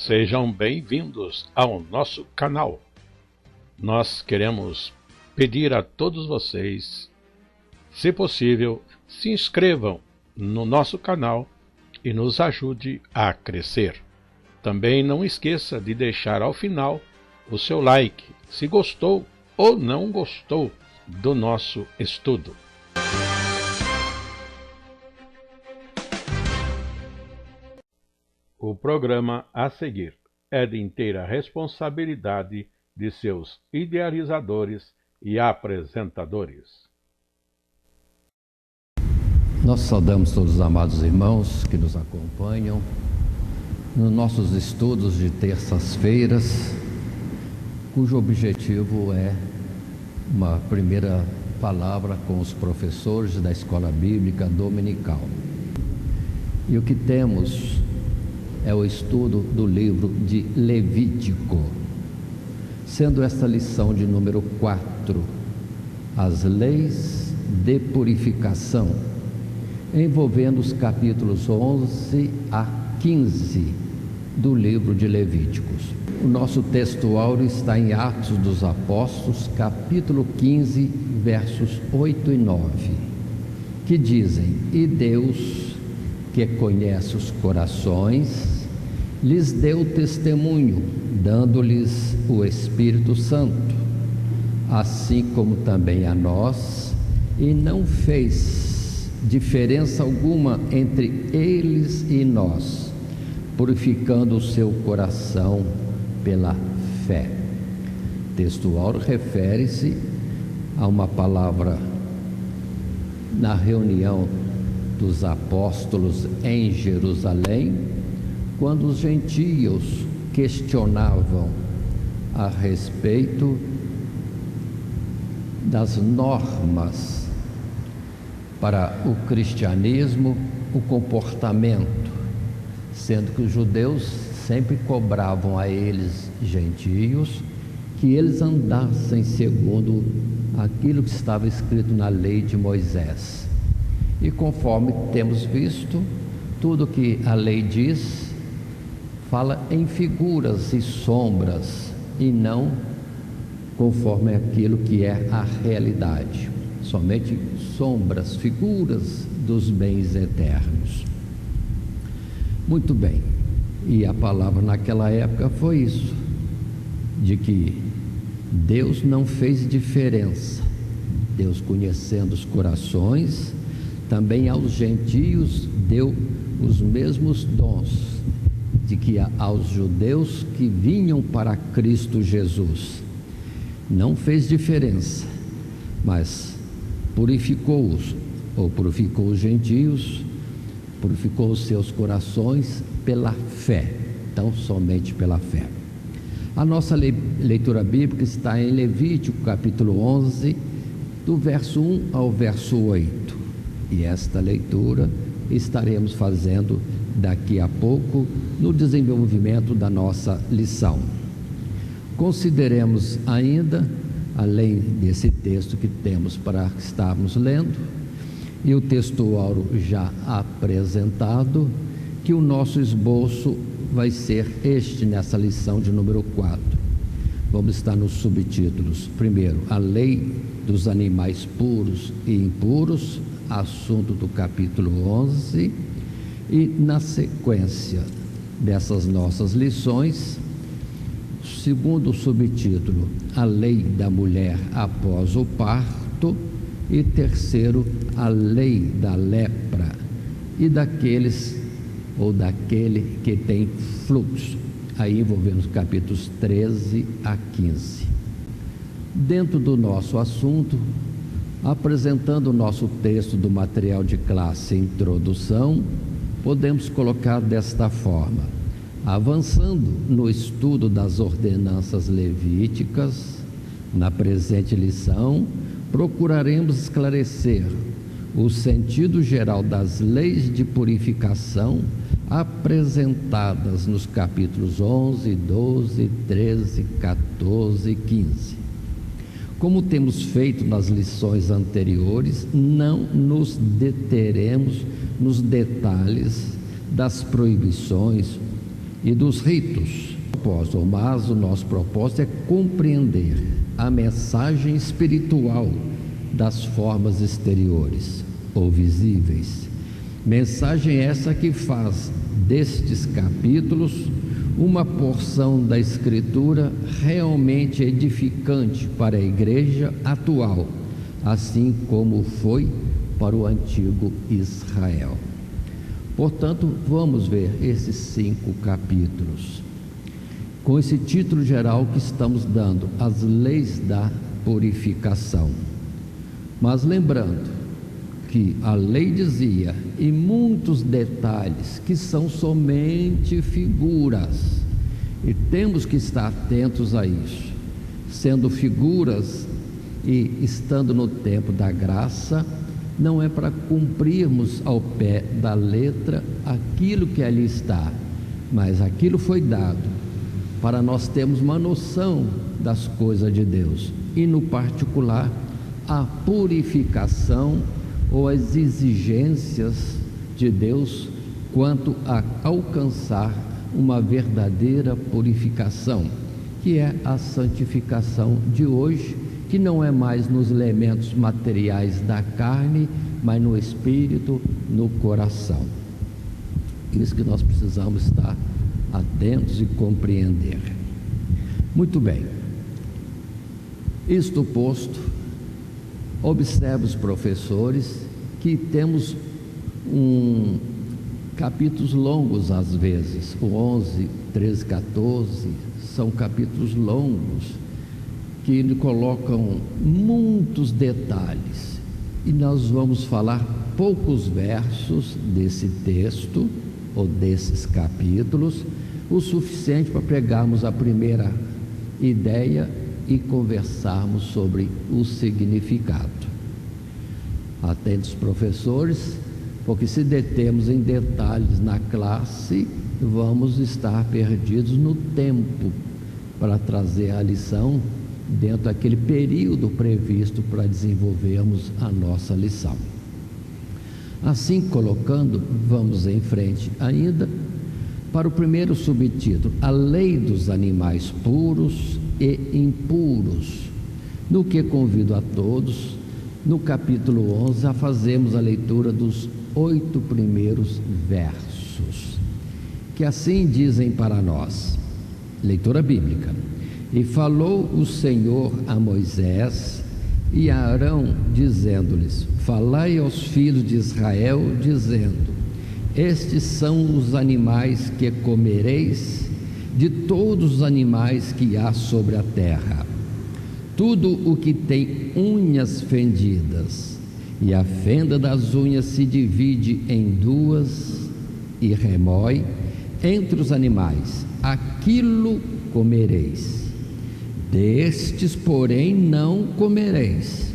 Sejam bem-vindos ao nosso canal. Nós queremos pedir a todos vocês, se possível, se inscrevam no nosso canal e nos ajude a crescer. Também não esqueça de deixar ao final o seu like, se gostou ou não gostou do nosso estudo. O programa a seguir é de inteira responsabilidade de seus idealizadores e apresentadores. Nós saudamos todos os amados irmãos que nos acompanham nos nossos estudos de terças-feiras, cujo objetivo é uma primeira palavra com os professores da Escola Bíblica Dominical. E o que temos é o estudo do livro de Levítico, sendo esta lição de número 4, as leis de purificação, envolvendo os capítulos 11 a 15 do livro de Levíticos. O nosso textuário está em Atos dos Apóstolos, capítulo 15, versos 8 e 9, que dizem: E Deus, que conhece os corações, lhes deu testemunho, dando-lhes o Espírito Santo, assim como também a nós, e não fez diferença alguma entre eles e nós, purificando o seu coração pela fé. O textual refere-se a uma palavra na reunião dos apóstolos em Jerusalém, quando os gentios questionavam a respeito das normas para o cristianismo, o comportamento, sendo que os judeus sempre cobravam a eles, gentios, que eles andassem segundo aquilo que estava escrito na lei de Moisés. E conforme temos visto, tudo que a lei diz fala em figuras e sombras, e não conforme aquilo que é a realidade, somente sombras, figuras dos bens eternos. Muito bem, e a palavra naquela época foi isso, de que Deus não fez diferença. Deus, conhecendo os corações, também aos gentios deu os mesmos dons de que aos judeus que vinham para Cristo Jesus. Não fez diferença, mas purificou-os, ou purificou os gentios, purificou os seus corações pela fé, então somente pela fé. A nossa leitura bíblica está em Levítico capítulo 11, do verso 1 ao verso 8, e esta leitura estaremos fazendo daqui a pouco no desenvolvimento da nossa lição. Consideremos ainda, além desse texto que temos para estarmos lendo, e o textuário já apresentado, que o nosso esboço vai ser este nessa lição de número 4. Vamos estar nos subtítulos. Primeiro, a lei dos animais puros e impuros, assunto do capítulo 11, e na sequência dessas nossas lições, segundo subtítulo, a lei da mulher após o parto, e terceiro, a lei da lepra e daqueles ou daquele que tem fluxo, aí envolvendo os capítulos 13 a 15. Dentro do nosso assunto, apresentando o nosso texto do material de classe Introdução, podemos colocar desta forma: avançando no estudo das ordenanças levíticas, na presente lição, procuraremos esclarecer o sentido geral das leis de purificação apresentadas nos capítulos 11, 12, 13, 14 e 15. Como temos feito nas lições anteriores, não nos deteremos nos detalhes das proibições e dos ritos. Mas o nosso propósito é compreender a mensagem espiritual das formas exteriores ou visíveis. Mensagem essa que faz destes capítulos uma porção da Escritura realmente edificante para a igreja atual, assim como foi para o antigo Israel. Portanto, vamos ver esses 5 capítulos, com esse título geral que estamos dando, as leis da purificação. Mas lembrando que a lei dizia, e muitos detalhes que são somente figuras, e temos que estar atentos a isso, sendo figuras e estando no tempo da graça, não é para cumprirmos ao pé da letra aquilo que ali está, mas aquilo foi dado para nós termos uma noção das coisas de Deus, e no particular a purificação ou as exigências de Deus quanto a alcançar uma verdadeira purificação, que é a santificação de hoje, que não é mais nos elementos materiais da carne, mas no espírito, no coração. Isso que nós precisamos estar atentos e compreender. Muito bem. Isto posto, observe os professores que temos capítulos longos às vezes, o 11, 13, 14, são capítulos longos que colocam muitos detalhes, e nós vamos falar poucos versos desse texto ou desses capítulos, o suficiente para pegarmos a primeira ideia e conversarmos sobre o significado. Atentos, professores, porque se detemos em detalhes na classe, vamos estar perdidos no tempo para trazer a lição dentro daquele período previsto para desenvolvermos a nossa lição. Assim colocando, vamos em frente ainda para o primeiro subtítulo, a lei dos animais puros e impuros, no que convido a todos, no capítulo 11, a fazermos a leitura dos 8 primeiros versos, que assim dizem para nós, leitura bíblica: e falou o Senhor a Moisés e a Arão, dizendo-lhes: falai aos filhos de Israel, dizendo: estes são os animais que comereis, de todos os animais que há sobre a terra, tudo o que tem unhas fendidas, e a fenda das unhas se divide em 2 e remói entre os animais, aquilo comereis. Destes, porém, não comereis,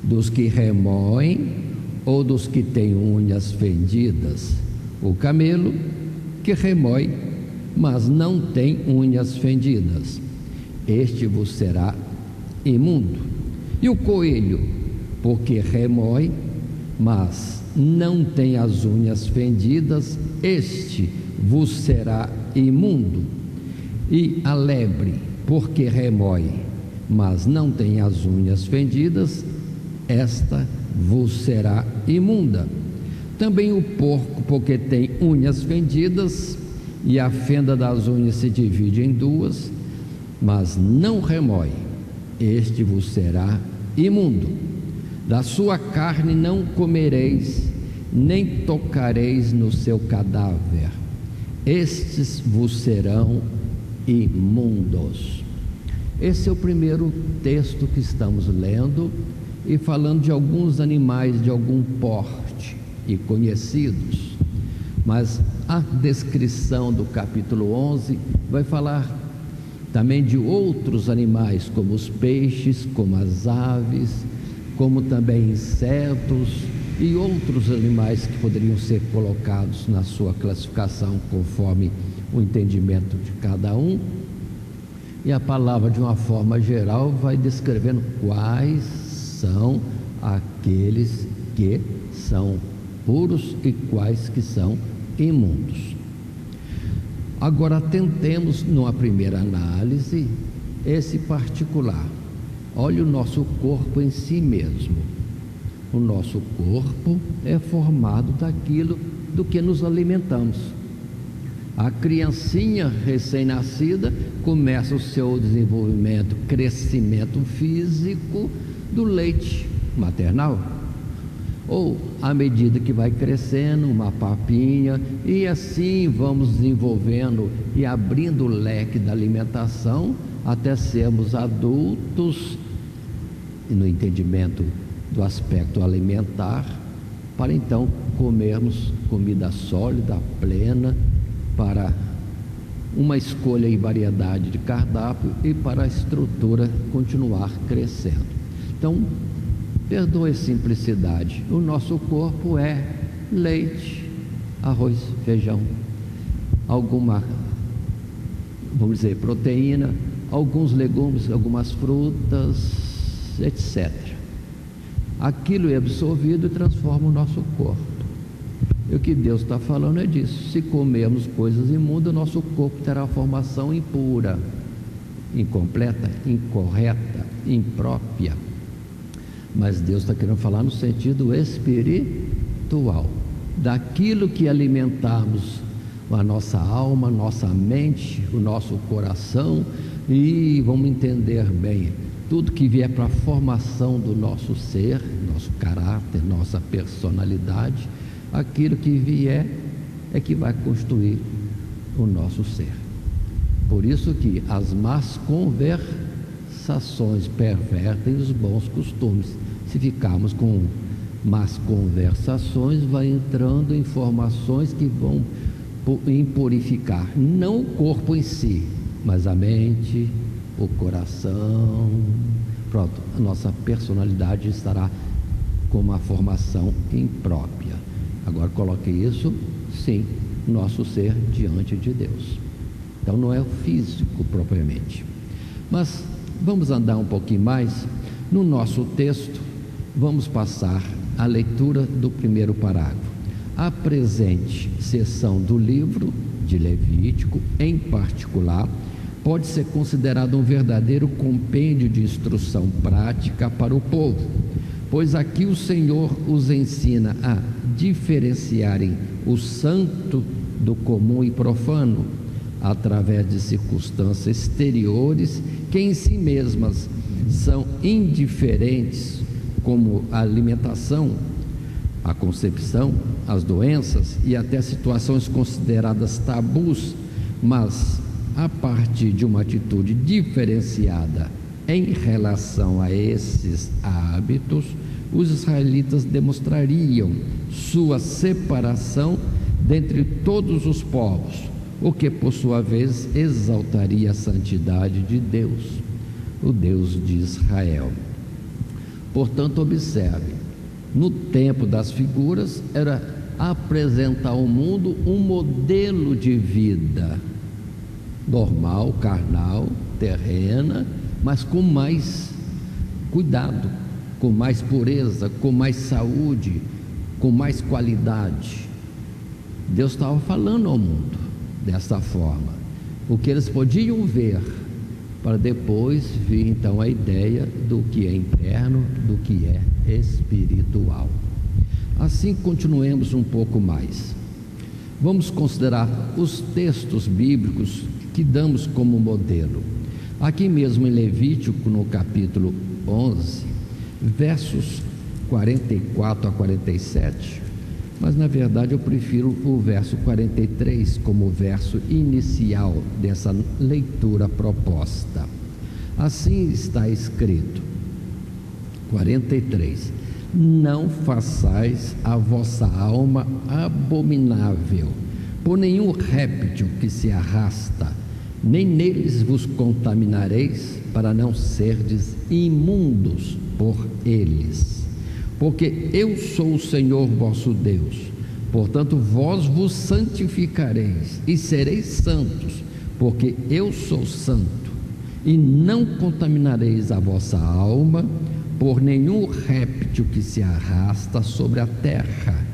dos que remoem ou dos que têm unhas fendidas, o camelo que remói, mas não tem unhas fendidas, este vos será imundo. E o coelho, porque remói, mas não tem as unhas fendidas, este vos será imundo. E a lebre, porque remói, mas não tem as unhas fendidas, esta vos será imunda. Também o porco, porque tem unhas fendidas, e a fenda das unhas se divide em 2, mas não remói, este vos será imundo. Da sua carne não comereis, nem tocareis no seu cadáver, estes vos serão imundos. Esse é o primeiro texto que estamos lendo, e falando de alguns animais de algum porte e conhecidos, mas a descrição do capítulo 11 vai falar também de outros animais, como os peixes, como as aves, como também insetos e outros animais que poderiam ser colocados na sua classificação conforme o entendimento de cada um. E a palavra, de uma forma geral, vai descrevendo quais são aqueles que são puros e quais que são imundos. Agora tentemos, numa primeira análise, esse particular. Olhe o nosso corpo em si mesmo. O nosso corpo é formado daquilo do que nos alimentamos. A criancinha recém-nascida começa o seu desenvolvimento, crescimento físico do leite maternal. Ou, à medida que vai crescendo, uma papinha, e assim vamos desenvolvendo e abrindo o leque da alimentação até sermos adultos, no entendimento do aspecto alimentar, para então comermos comida sólida, plena, para uma escolha e variedade de cardápio e para a estrutura continuar crescendo. Então, perdoe a simplicidade, o nosso corpo é leite, arroz, feijão, alguma, vamos dizer, proteína, alguns legumes, algumas frutas, etc. Aquilo é absorvido e transforma o nosso corpo. E o que Deus está falando é disso. Se comermos coisas imundas, nosso corpo terá formação impura, incompleta, incorreta, imprópria. Mas Deus está querendo falar no sentido espiritual, daquilo que alimentarmos a nossa alma, nossa mente, o nosso coração, e vamos entender bem, tudo que vier para a formação do nosso ser, nosso caráter, nossa personalidade, aquilo que vier é que vai construir o nosso ser. Por isso que as más conversações pervertem os bons costumes. Se ficarmos com más conversações, vai entrando informações que vão impurificar, não o corpo em si, mas a mente, o coração. Pronto, a nossa personalidade estará com uma formação imprópria. Agora coloque isso, sim, nosso ser diante de Deus. Então não é o físico propriamente. Mas vamos andar um pouquinho mais no nosso texto. Vamos passar a leitura do primeiro parágrafo. A presente seção do livro de Levítico, em particular, pode ser considerado um verdadeiro compêndio de instrução prática para o povo, pois aqui o Senhor os ensina a diferenciarem o santo do comum e profano, através de circunstâncias exteriores que em si mesmas são indiferentes, como a alimentação, a concepção, as doenças e até situações consideradas tabus, mas a partir de uma atitude diferenciada em relação a esses hábitos, os israelitas demonstrariam sua separação dentre todos os povos, o que por sua vez exaltaria a santidade de Deus, o Deus de Israel. Portanto, observe, no tempo das figuras era apresentar ao mundo um modelo de vida normal, carnal, terrena, mas com mais cuidado, com mais pureza, com mais saúde, com mais qualidade. Deus estava falando ao mundo dessa forma, o que eles podiam ver, para depois vir então a ideia do que é interno, do que é espiritual. Assim, continuemos um pouco mais. Vamos considerar os textos bíblicos que damos como modelo. Aqui mesmo em Levítico, no capítulo 11, versos 44 a 47, mas na verdade eu prefiro o verso 43 como verso inicial dessa leitura proposta. Assim está escrito, 43: não façais a vossa alma abominável por nenhum réptil que se arrasta, nem neles vos contaminareis, para não serdes imundos por eles. Porque eu sou o Senhor vosso Deus, portanto vós vos santificareis e sereis santos, porque eu sou santo. E não contaminareis a vossa alma por nenhum réptil que se arrasta sobre a terra,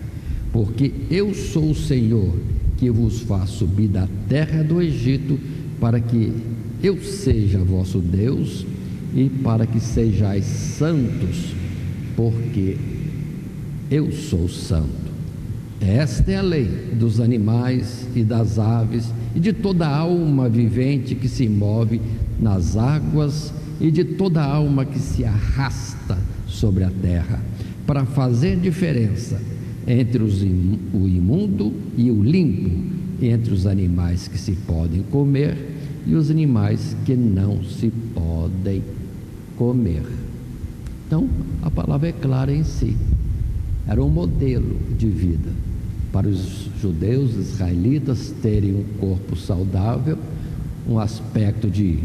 porque eu sou o Senhor, que vos faz subir da terra do Egito, para que eu seja vosso Deus e para que sejais santos, porque eu sou santo. Esta é a lei dos animais e das aves e de toda alma vivente que se move nas águas e de toda alma que se arrasta sobre a terra, para fazer diferença entre o imundo e o limpo, entre os animais que se podem comer e os animais que não se podem comer. Então, a palavra é clara em si. Era um modelo de vida para os judeus, israelitas, terem um corpo saudável, um aspecto de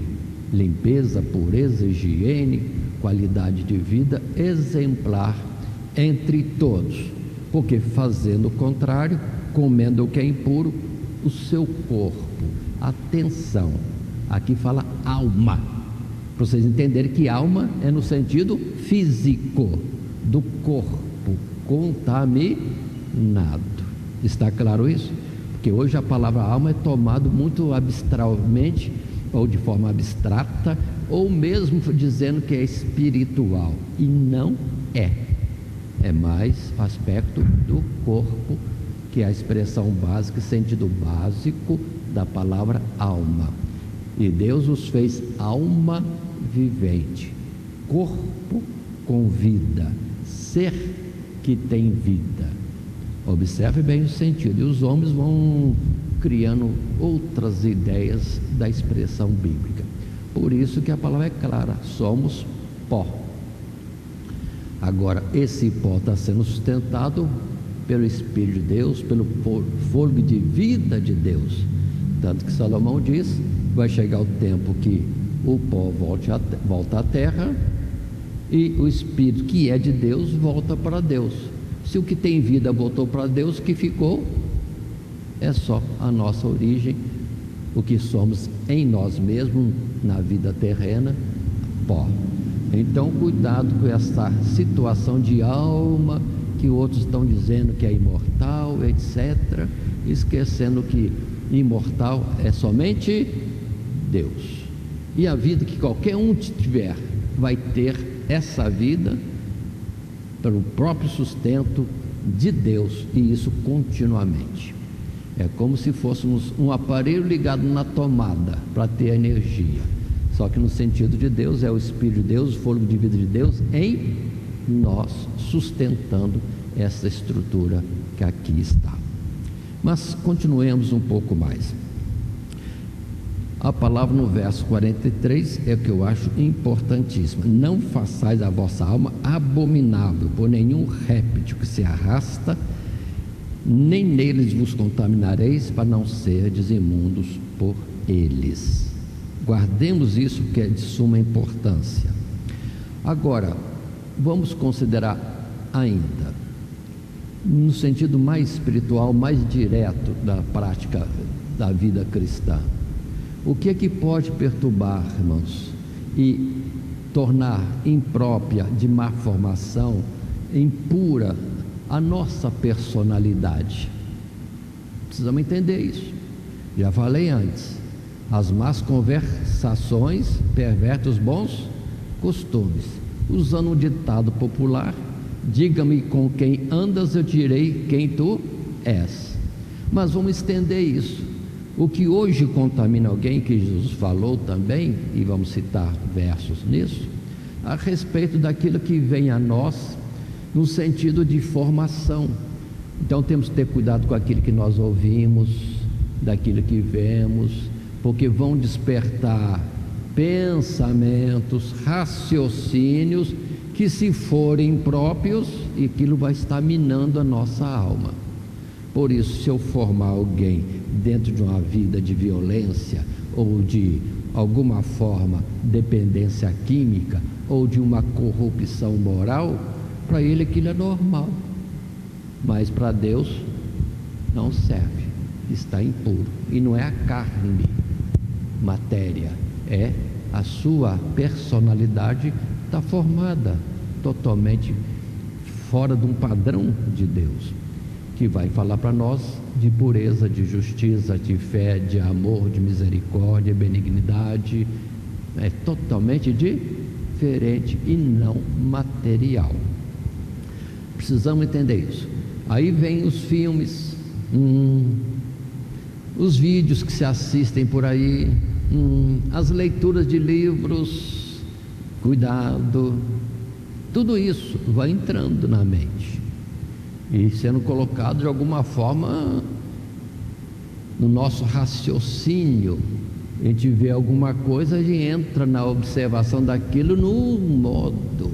limpeza, pureza, higiene, qualidade de vida exemplar entre todos, porque fazendo o contrário, comendo o que é impuro, o seu corpo, atenção, aqui fala alma, para vocês entenderem que alma é no sentido físico do corpo contaminado. Está claro isso? Porque hoje a palavra alma é tomada muito abstralmente, ou de forma abstrata, ou mesmo dizendo que é espiritual, e não é. É mais aspecto do corpo, que é a expressão básica, sentido básico da palavra alma. E Deus os fez alma vivente, corpo com vida, ser que tem vida. Observe bem o sentido, e os homens vão criando outras ideias da expressão bíblica. Por isso que a palavra é clara: somos pó. Agora, esse pó está sendo sustentado pelo Espírito de Deus, pelo fôlego de vida de Deus. Tanto que Salomão diz: vai chegar o tempo que o pó volta à terra e o Espírito que é de Deus volta para Deus. Se o que tem vida voltou para Deus, o que ficou é só a nossa origem, o que somos em nós mesmos, na vida terrena, pó. Então, cuidado com essa situação de alma, que outros estão dizendo que é imortal, etc., esquecendo que imortal é somente Deus. E a vida que qualquer um tiver, vai ter essa vida pelo próprio sustento de Deus, e isso continuamente. É como se fôssemos um aparelho ligado na tomada para ter energia, só que no sentido de Deus é o Espírito de Deus, o fôlego de vida de Deus em nós, sustentando essa estrutura que aqui está. Mas continuemos um pouco mais. A palavra no verso 43 é o que eu acho importantíssima: não façais a vossa alma abominável por nenhum réptil que se arrasta, nem neles vos contaminareis, para não serdes imundos por eles. Guardemos isso, que é de suma importância. Agora, vamos considerar ainda, no sentido mais espiritual, mais direto da prática da vida cristã, o que é que pode perturbar, irmãos, e tornar imprópria, de má formação, impura a nossa personalidade? Precisamos entender isso. Já falei antes: as más conversações pervertem os bons costumes. Usando um ditado popular: diga-me com quem andas, eu direi quem tu és. Mas vamos estender isso. O que hoje contamina alguém, que Jesus falou também, e vamos citar versos nisso, a respeito daquilo que vem a nós no sentido de formação. Então temos que ter cuidado com aquilo que nós ouvimos, daquilo que vemos, porque vão despertar pensamentos, raciocínios que, se forem impróprios, aquilo vai estar minando a nossa alma. Por isso, se eu formar alguém dentro de uma vida de violência, ou de alguma forma dependência química, ou de uma corrupção moral, para ele aquilo é normal, mas para Deus não serve, está impuro. E não é a carne, matéria, é a sua personalidade, está formada totalmente fora de um padrão de Deus, que vai falar para nós de pureza, de justiça, de fé, de amor, de misericórdia, benignidade. É totalmente diferente e não material. Precisamos entender isso. Aí vem os filmes, os vídeos que se assistem por aí, as leituras de livros. Cuidado, tudo isso vai entrando na mente e sendo colocado de alguma forma no nosso raciocínio. A gente vê alguma coisa, a gente entra na observação daquilo no modo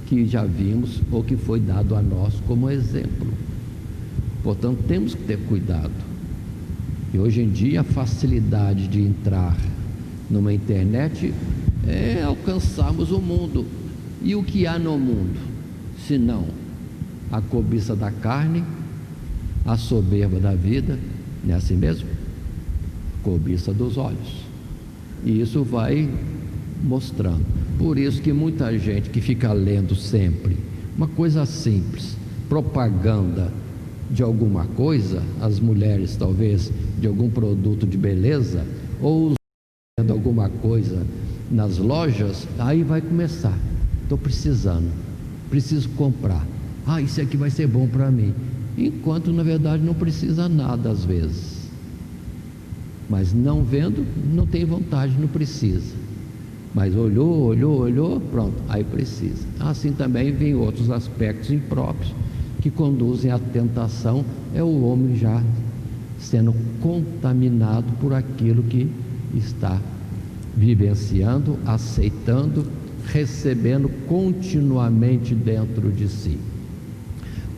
que já vimos ou que foi dado a nós como exemplo. Portanto, temos que ter cuidado. E hoje em dia a facilidade de entrar numa internet é alcançarmos o mundo. E o que há no mundo? Senão a cobiça da carne, a soberba da vida, não é assim mesmo? Cobiça dos olhos. E isso vai mostrando. Por isso que muita gente que fica lendo sempre uma coisa simples, propaganda de alguma coisa, as mulheres talvez de algum produto de beleza, ou usando alguma coisa nas lojas, aí vai começar: estou precisando, preciso comprar, isso aqui vai ser bom para mim, enquanto na verdade não precisa nada às vezes, mas não vendo, não tem vontade, não precisa, mas olhou, pronto, aí precisa. Assim também vem outros aspectos impróprios que conduzem à tentação. É o homem já sendo contaminado por aquilo que está vivenciando, aceitando, recebendo continuamente dentro de si.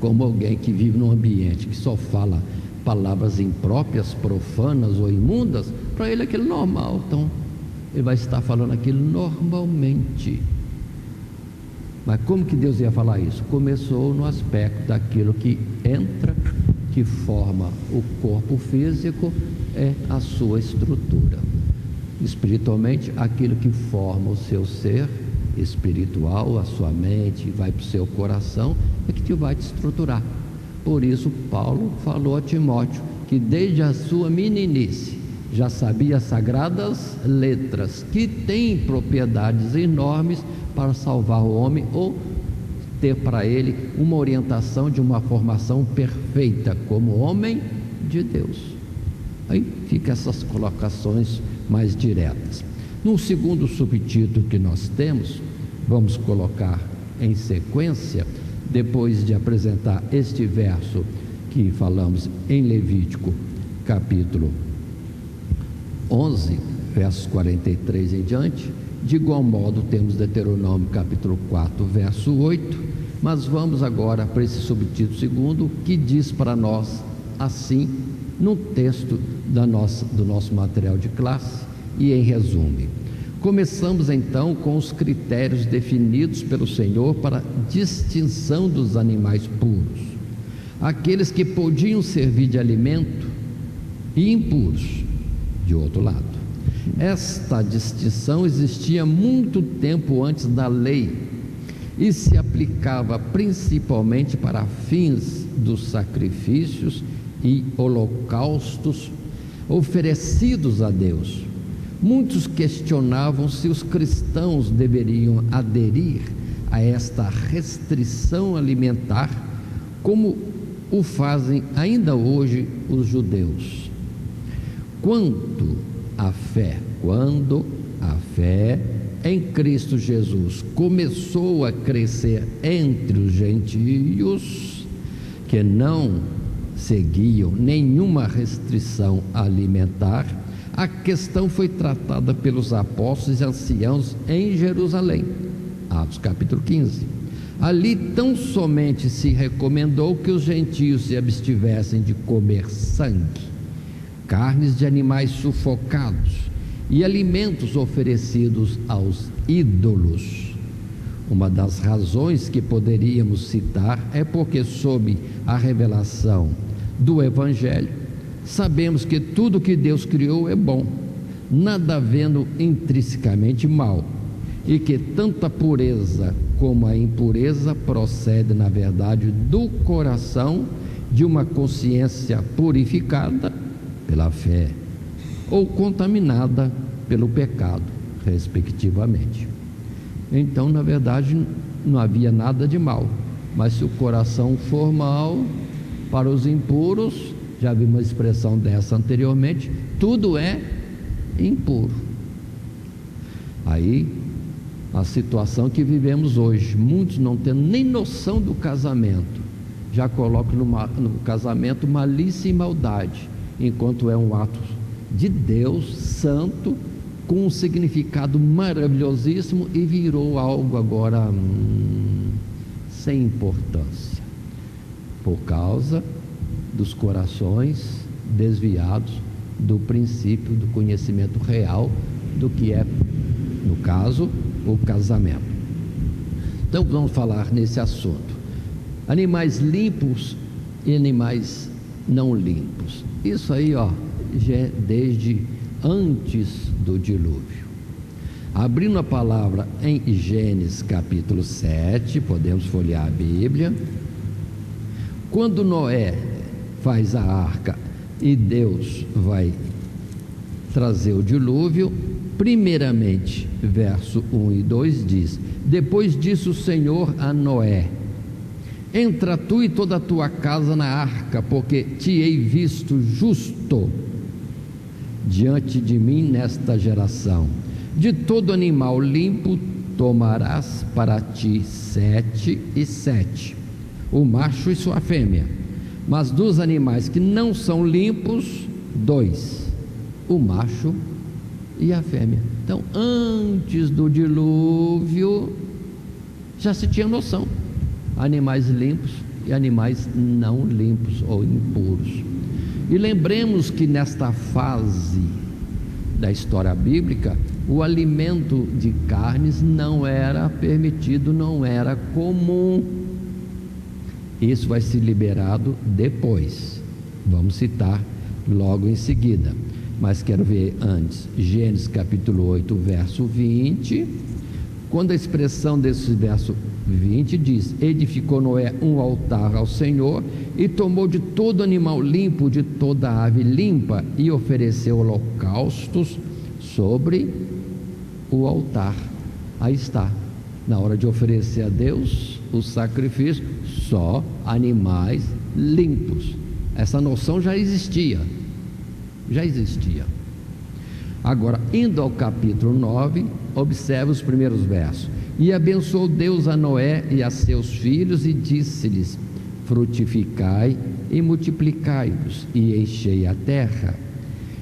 Como alguém que vive num ambiente que só fala palavras impróprias, profanas ou imundas, para ele aquilo é normal, então ele vai estar falando aquilo normalmente. Mas como que Deus ia falar isso? Começou no aspecto daquilo que entra, que forma o corpo físico, é a sua estrutura. Espiritualmente, aquilo que forma o seu ser espiritual, a sua mente, vai para o seu coração, é que vai te estruturar. Por isso Paulo falou a Timóteo que desde a sua meninice já sabia as sagradas letras, que têm propriedades enormes para salvar o homem, ou ter para ele uma orientação de uma formação perfeita como homem de Deus. Aí fica essas colocações mais diretas. No segundo subtítulo que nós temos, vamos colocar em sequência, depois de apresentar este verso que falamos em Levítico capítulo 11, versos 43 em diante. De igual modo temos Deuteronômio capítulo 4, verso 8, mas vamos agora para esse subtítulo segundo, que diz para nós assim, no texto do nosso material de classe, e em resumo. Começamos então com os critérios definidos pelo Senhor para distinção dos animais puros, aqueles que podiam servir de alimento, e impuros, de outro lado. Esta distinção existia muito tempo antes da lei e se aplicava principalmente para fins dos sacrifícios e holocaustos oferecidos a Deus. Muitos questionavam se os cristãos deveriam aderir a esta restrição alimentar, como o fazem ainda hoje os judeus. Quando a fé em Cristo Jesus começou a crescer entre os gentios, que não seguiam nenhuma restrição alimentar, a questão foi tratada pelos apóstolos e anciãos em Jerusalém, Atos capítulo 15. Ali tão somente se recomendou que os gentios se abstivessem de comer sangue, carnes de animais sufocados e alimentos oferecidos aos ídolos. Uma das razões que poderíamos citar é porque, sob a revelação do Evangelho, sabemos que tudo que Deus criou é bom, nada havendo intrinsecamente mal, e que tanto a pureza como a impureza procede, na verdade, do coração, de uma consciência purificada pela fé ou contaminada pelo pecado, respectivamente. Então, na verdade, não havia nada de mal, mas se o coração for mau, para os impuros, já vi uma expressão dessa anteriormente, tudo é impuro. Aí, a situação que vivemos hoje, muitos não tendo nem noção do casamento, já colocam no casamento malícia e maldade, enquanto é um ato de Deus santo, com um significado maravilhosíssimo, e virou algo agora sem importância, por causa dos corações desviados do princípio do conhecimento real do que é, no caso, o casamento. Então vamos falar nesse assunto: animais limpos e animais não limpos. Isso aí, já é desde antes do dilúvio. Abrindo a palavra em Gênesis capítulo 7, podemos folhear a Bíblia. Quando Noé faz a arca e Deus vai trazer o dilúvio, primeiramente, verso 1 e 2 diz: depois disse o Senhor a Noé: entra tu e toda a tua casa na arca, porque te hei visto justo diante de mim nesta geração. De todo animal limpo tomarás para ti 7 e 7, o macho e sua fêmea, mas dos animais que não são limpos, 2, o macho e a fêmea. Então, antes do dilúvio, já se tinha noção: animais limpos e animais não limpos ou impuros. E lembremos que nesta fase da história bíblica, o alimento de carnes não era permitido, não era comum. Isso vai ser liberado depois, vamos citar logo em seguida, mas quero ver antes Gênesis capítulo 8, verso 20, quando a expressão desse verso 20 diz: edificou Noé um altar ao Senhor e tomou de todo animal limpo, de toda ave limpa, e ofereceu holocaustos sobre o altar. Aí está, na hora de oferecer a Deus o sacrifício, só animais limpos. Essa noção já existia. Agora, indo ao capítulo 9, observe os primeiros versos. E abençoou Deus a Noé e a seus filhos, e disse-lhes: frutificai e multiplicai-vos, e enchei a terra.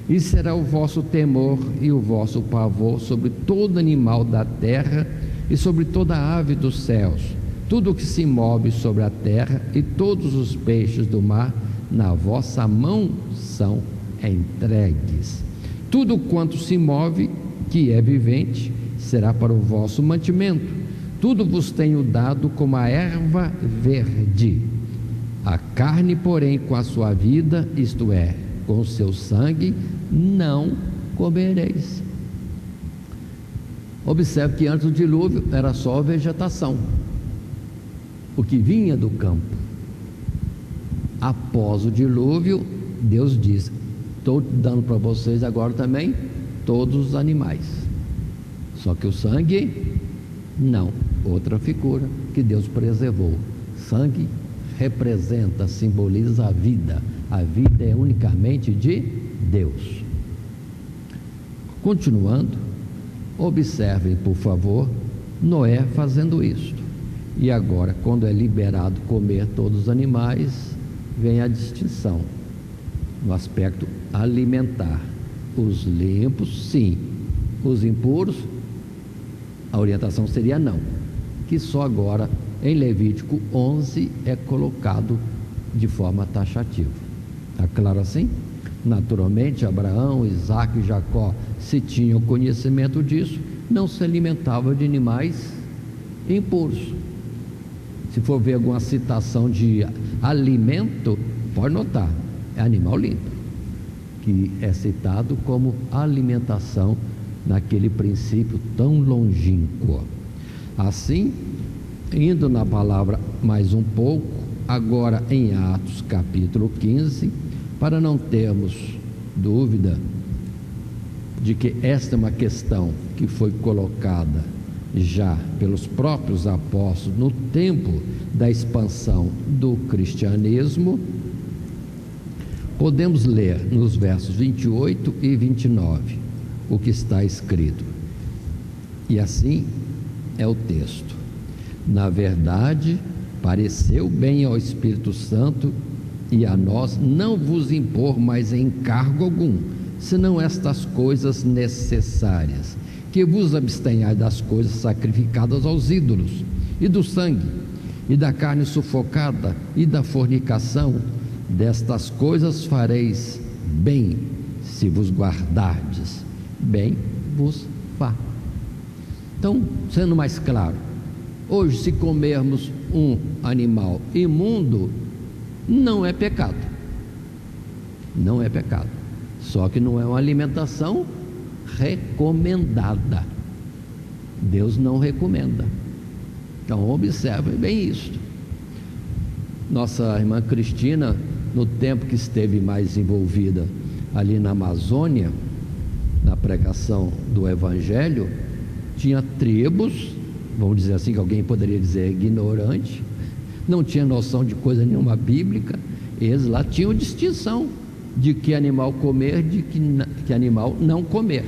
E será o vosso temor e o vosso pavor sobre todo animal da terra e sobre toda ave dos céus, tudo o que se move sobre a terra, e todos os peixes do mar na vossa mão são entregues. Tudo quanto se move, que é vivente, será para o vosso mantimento. Tudo vos tenho dado como a erva verde. A carne, porém, com a sua vida, isto é, com o seu sangue, não comereis. Observe que antes do dilúvio era só vegetação, o que vinha do campo. Após o dilúvio, Deus diz: estou dando para vocês agora também todos os animais, só que o sangue não. Outra figura que Deus preservou: sangue representa, simboliza a vida. A vida é unicamente de Deus. Continuando, observem, por favor, Noé fazendo isto. E agora, quando é liberado comer todos os animais, vem a distinção no aspecto alimentar. Os limpos, sim. Os impuros, a orientação seria não. Que só agora, em Levítico 11, é colocado de forma taxativa. Está claro assim? Naturalmente, Abraão, Isaque e Jacó, se tinham conhecimento disso, não se alimentavam de animais impuros. Se for ver alguma citação de alimento, pode notar, é animal limpo, que é citado como alimentação naquele princípio tão longínquo. Assim, indo na palavra mais um pouco, agora em Atos capítulo 15, para não termos dúvida de que esta é uma questão que foi colocada já pelos próprios apóstolos no tempo da expansão do cristianismo. Podemos ler nos versos 28 e 29 o que está escrito. E assim é o texto: na verdade, pareceu bem ao Espírito Santo e a nós não vos impor mais encargo algum, senão estas coisas necessárias, que vos abstenhais das coisas sacrificadas aos ídolos, e do sangue, e da carne sufocada, e da fornicação. Destas coisas fareis bem, se vos guardardes, bem vos vá. Então, sendo mais claro, hoje, se comermos um animal imundo, não é pecado. Não é pecado. Só que não é uma alimentação recomendada. Deus não recomenda. Então, observem bem isso. Nossa irmã Cristina, no tempo que esteve mais envolvida ali na Amazônia, na pregação do Evangelho, tinha tribos, vamos dizer assim, que alguém poderia dizer ignorante, não tinha noção de coisa nenhuma bíblica. Eles lá tinham distinção de que animal comer, de que animal não comer.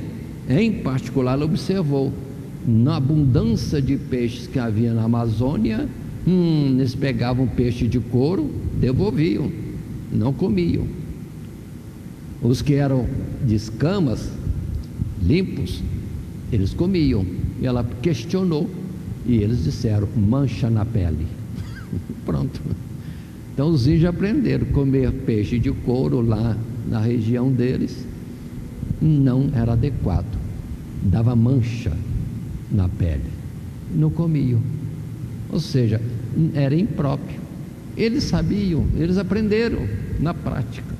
Em particular, ela observou, na abundância de peixes que havia na Amazônia, eles pegavam peixe de couro, devolviam, não comiam. Os que eram de escamas, limpos, eles comiam. E ela questionou, e eles disseram: mancha na pele. Pronto. Então os índios aprenderam a comer peixe de couro lá na região deles. Não era adequado, dava mancha na pele, não comiam. Ou seja, era impróprio. Eles sabiam, eles aprenderam na prática.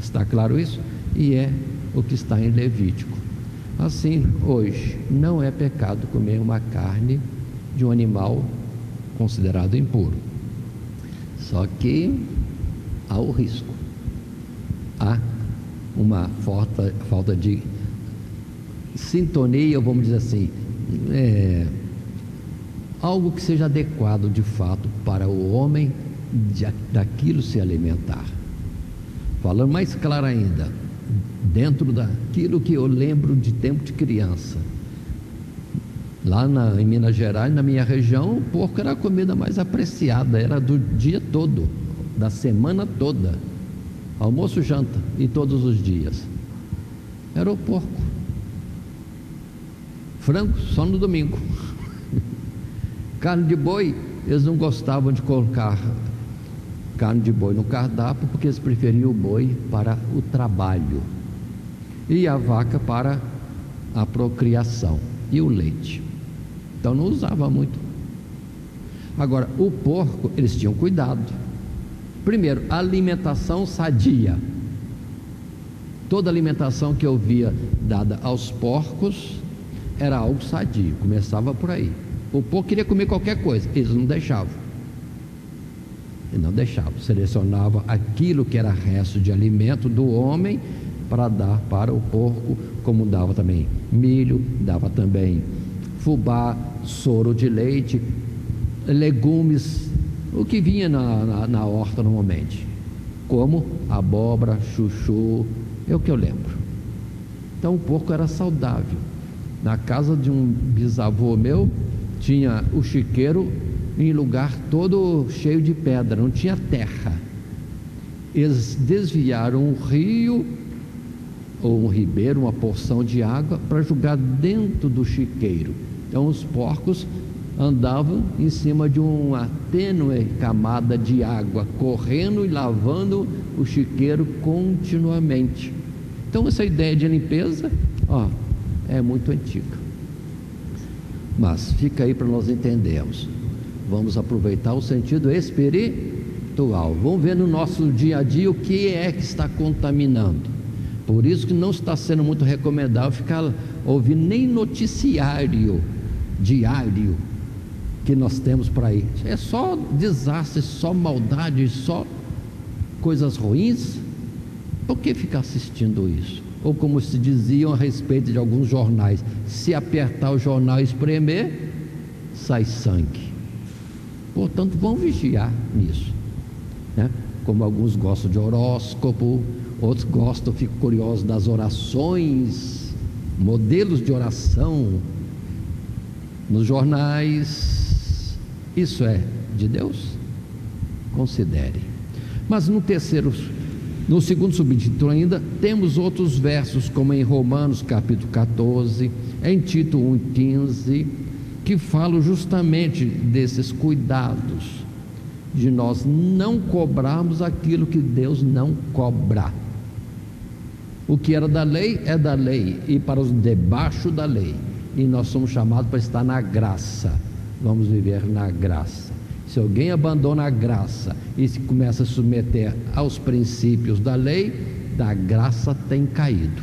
Está claro isso? E é o que está em Levítico. Assim, hoje, não é pecado comer uma carne de um animal considerado impuro. Só que há o risco. Há uma falta de sintonia, vamos dizer assim, algo que seja adequado de fato para o homem daquilo se alimentar. Falando mais claro ainda, dentro daquilo que eu lembro de tempo de criança, lá em Minas Gerais, na minha região, o porco era a comida mais apreciada, era do dia todo, da semana toda, almoço, janta e todos os dias, era o porco. Frango só no domingo. Carne de boi, eles não gostavam de colocar carne de boi no cardápio, porque eles preferiam o boi para o trabalho e a vaca para a procriação e o leite. Então não usava muito. Agora, o porco, eles tinham cuidado. Primeiro, alimentação sadia. Toda alimentação que eu via dada aos porcos era algo sadio, começava por aí. O porco queria comer qualquer coisa, eles não deixavam. Eles não deixavam, selecionavam aquilo que era resto de alimento do homem para dar para o porco, como dava também milho, dava também fubá, soro de leite, legumes, o que vinha na horta normalmente, como abóbora, chuchu, é o que eu lembro. Então o porco era saudável. Na casa de um bisavô meu, tinha o chiqueiro em lugar todo cheio de pedra, não tinha terra. Eles desviaram um rio ou um ribeiro, uma porção de água, para jogar dentro do chiqueiro. Então os porcos andavam em cima de uma tênue camada de água, correndo e lavando o chiqueiro continuamente. Então essa ideia de limpeza, é muito antiga. Mas fica aí para nós entendermos. Vamos aproveitar o sentido espiritual. Vamos ver no nosso dia a dia o que é que está contaminando. Por isso que não está sendo muito recomendável ficar ouvindo nem noticiário diário que nós temos para ir. É só desastre, só maldade, só coisas ruins. Por que ficar assistindo isso? Ou como se diziam a respeito de alguns jornais, se apertar o jornal e espremer, sai sangue. Portanto, vão vigiar nisso, né? Como alguns gostam de horóscopo, outros gostam, ficam curiosos das orações, modelos de oração nos jornais. Isso é de Deus? Considere. Mas no segundo subtítulo ainda, temos outros versos, como em Romanos capítulo 14, em Tito 1,15, que falam justamente desses cuidados, de nós não cobrarmos aquilo que Deus não cobra. O que era da lei é da lei, e para os debaixo da lei, e nós somos chamados para estar na graça. Vamos viver na graça. Se alguém abandona a graça e se começa a submeter aos princípios da lei, da graça tem caído.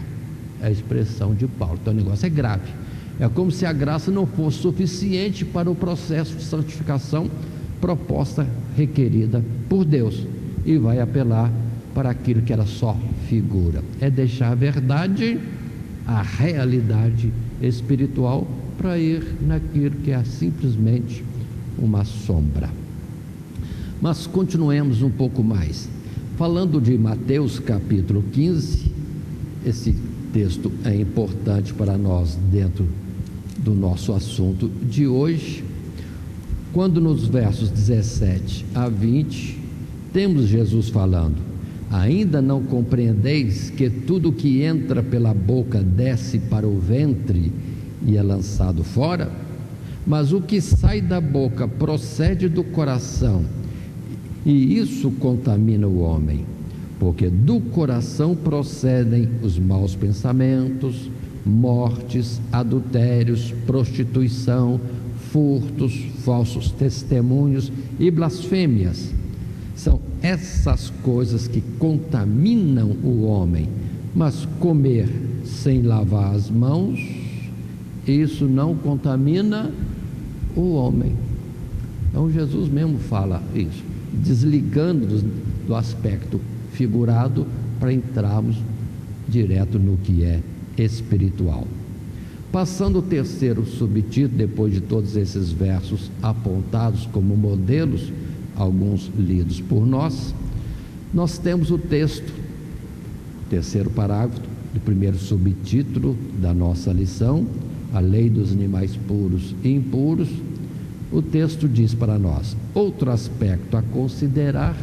É a expressão de Paulo. Então o negócio é grave. É como se a graça não fosse suficiente para o processo de santificação proposta, requerida por Deus, e vai apelar para aquilo que era só figura. É deixar a verdade, a realidade espiritual, para ir naquilo que é simplesmente uma sombra. Mas continuemos um pouco mais, falando de Mateus capítulo 15. Esse texto é importante para nós dentro do nosso assunto de hoje, quando nos versos 17 a 20 temos Jesus falando: ainda não compreendeis que tudo que entra pela boca desce para o ventre e é lançado fora? Mas o que sai da boca procede do coração, e isso contamina o homem, porque do coração procedem os maus pensamentos, mortes, adultérios, prostituição, furtos, falsos testemunhos e blasfêmias. São essas coisas que contaminam o homem. Mas comer sem lavar as mãos, isso não contamina o homem. Então Jesus mesmo fala isso, desligando do aspecto figurado para entrarmos direto no que é espiritual. Passando o terceiro subtítulo, depois de todos esses versos apontados como modelos, alguns lidos por nós, nós temos o texto, terceiro parágrafo do primeiro subtítulo da nossa lição, a lei dos animais puros e impuros. O texto diz para nós: outro aspecto a considerar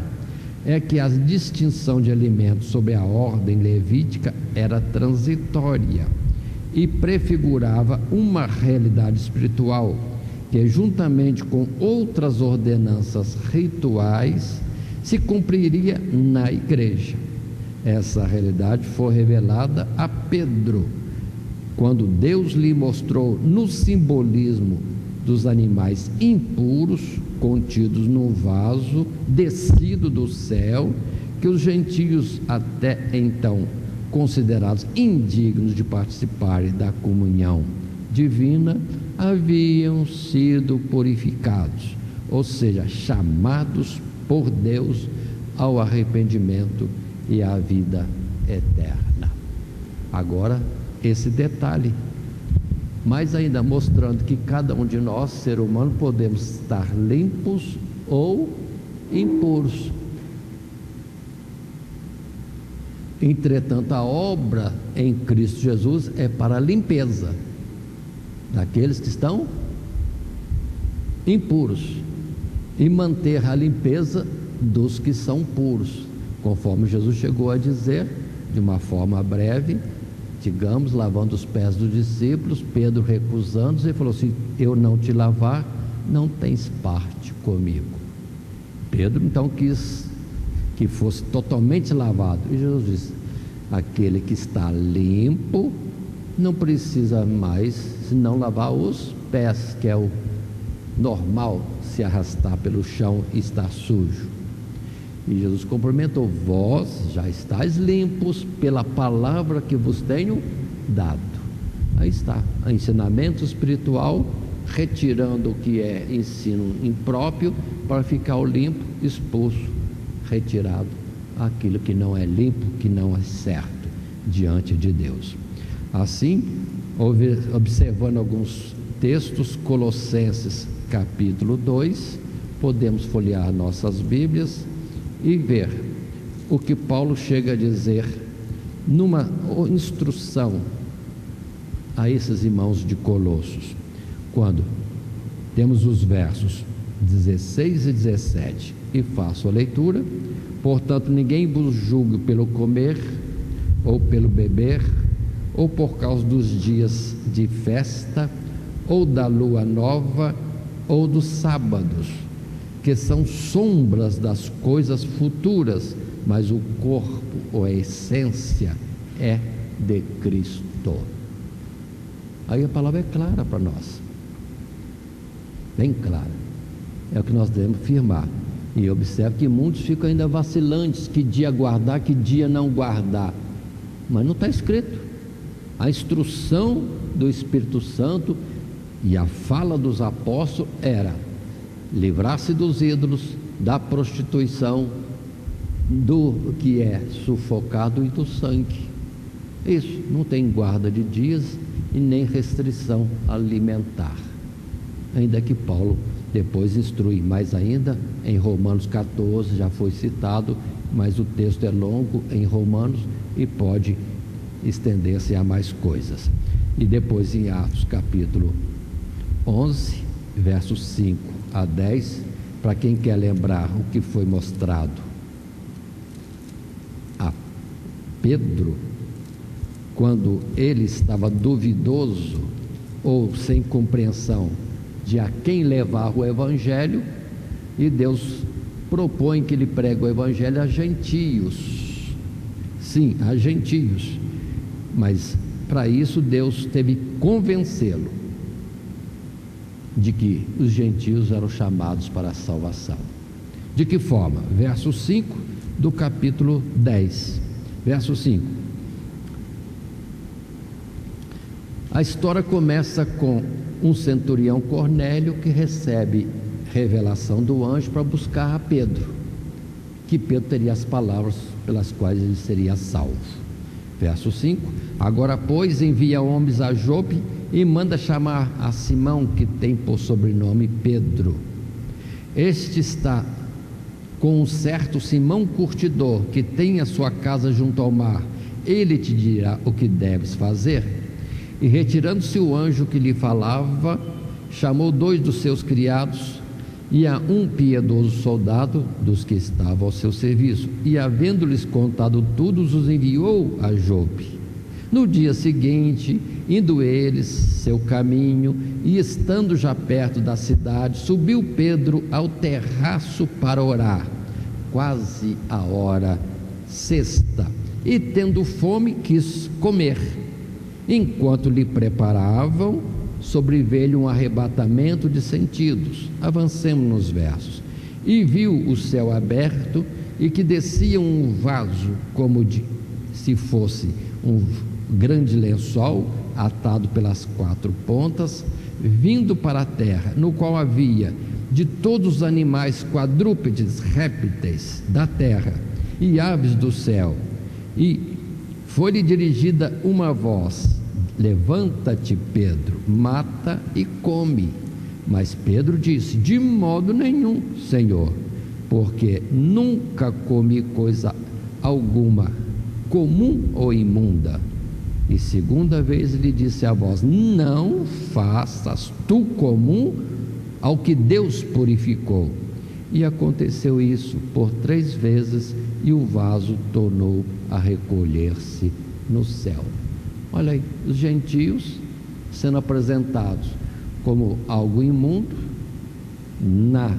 é que a distinção de alimentos sob a ordem levítica era transitória e prefigurava uma realidade espiritual que, juntamente com outras ordenanças rituais, se cumpriria na igreja. Essa realidade foi revelada a Pedro, quando Deus lhe mostrou no simbolismo dos animais impuros contidos num vaso descido do céu, que os gentios até então considerados indignos de participarem da comunhão divina, haviam sido purificados, ou seja, chamados por Deus ao arrependimento e à vida eterna. Agora, esse detalhe, mais ainda mostrando que cada um de nós, ser humano, podemos estar limpos ou impuros. Entretanto, a obra em Cristo Jesus é para a limpeza daqueles que estão impuros e manter a limpeza dos que são puros, conforme Jesus chegou a dizer de uma forma breve, digamos, lavando os pés dos discípulos. Pedro recusando-se, e falou assim: eu não te lavar, não tens parte comigo. Pedro então quis que fosse totalmente lavado, e Jesus disse: aquele que está limpo não precisa mais senão lavar os pés, que é o normal, se arrastar pelo chão e estar sujo. E Jesus complementou: vós já estáis limpos pela palavra que vos tenho dado. Aí está, ensinamento espiritual retirando o que é ensino impróprio, para ficar o limpo, expulso, retirado aquilo que não é limpo, que não é certo diante de Deus. Assim, observando alguns textos, Colossenses capítulo 2, podemos folhear nossas Bíblias e ver o que Paulo chega a dizer numa instrução a esses irmãos de Colossos, quando temos os versos 16 e 17, e faço a leitura. Portanto, ninguém vos julgue pelo comer, ou pelo beber, ou por causa dos dias de festa, ou da lua nova, ou dos sábados, que são sombras das coisas futuras, mas o corpo, ou a essência, é de Cristo. Aí a palavra é clara para nós, bem clara, é o que nós devemos firmar. E observe que muitos ficam ainda vacilantes, que dia guardar, que dia não guardar, mas não está escrito. A instrução do Espírito Santo e a fala dos apóstolos era livrar-se dos ídolos, da prostituição, do que é sufocado e do sangue. Isso, não tem guarda de dias e nem restrição alimentar. Ainda que Paulo depois instrui mais ainda em Romanos 14, já foi citado, mas o texto é longo em Romanos e pode estender-se a mais coisas. E depois em Atos capítulo 11, versos 5 a 10, para quem quer lembrar o que foi mostrado a Pedro, quando ele estava duvidoso ou sem compreensão de a quem levar o Evangelho, e Deus propõe que ele pregue o Evangelho a gentios. Sim, a gentios. Mas para isso Deus teve que convencê-lo de que os gentios eram chamados para a salvação. De que forma? Verso 5 do capítulo 10. Verso 5. A história começa com um centurião Cornélio que recebe revelação do anjo para buscar a Pedro, que Pedro teria as palavras pelas quais ele seria salvo. Verso 5: agora, pois, envia homens a Jope e manda chamar a Simão, que tem por sobrenome Pedro. Este está com um certo Simão curtidor, que tem a sua casa junto ao mar. Ele te dirá o que deves fazer. E retirando-se o anjo que lhe falava, chamou 2 dos seus criados e a um piedoso soldado dos que estavam ao seu serviço, e havendo-lhes contado tudo, os enviou a Jope. No dia seguinte, indo eles seu caminho, e estando já perto da cidade, subiu Pedro ao terraço para orar, quase a hora sexta, e tendo fome, quis comer. Enquanto lhe preparavam, sobreveio-lhe um arrebatamento de sentidos. Avancemos nos versos. E viu o céu aberto, e que descia um vaso, como se fosse um grande lençol, atado pelas 4 pontas, vindo para a terra, no qual havia de todos os animais quadrúpedes, répteis da terra e aves do céu. E foi-lhe dirigida uma voz: levanta-te, Pedro, mata e come. Mas Pedro disse: de modo nenhum, Senhor, porque nunca comi coisa alguma comum ou imunda. E segunda vez lhe disse a voz: não faças tu comum ao que Deus purificou. E aconteceu isso por 3 vezes, e o vaso tornou a recolher-se no céu. Olha aí, os gentios sendo apresentados como algo imundo, na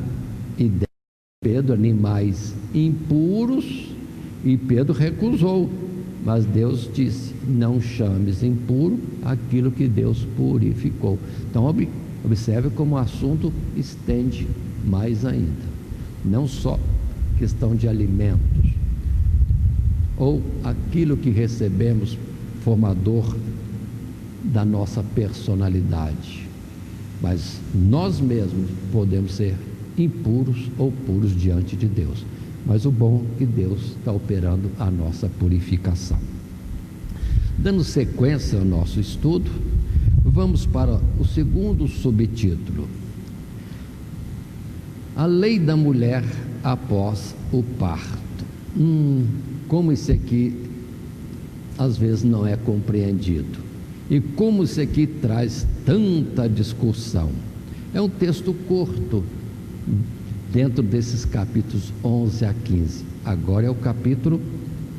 ideia de Pedro, animais impuros, e Pedro recusou, mas Deus disse: não chames impuro aquilo que Deus purificou. Então observe como o assunto estende mais ainda, não só questão de alimentos, ou aquilo que recebemos formador da nossa personalidade, mas nós mesmos podemos ser impuros ou puros diante de Deus. Mas o bom é que Deus está operando a nossa purificação. Dando sequência ao nosso estudo, vamos para o segundo subtítulo: a lei da mulher após o parto. Como isso aqui às vezes não é compreendido, e como isso aqui traz tanta discussão. É um texto curto, dentro desses capítulos 11 a 15. Agora é o capítulo,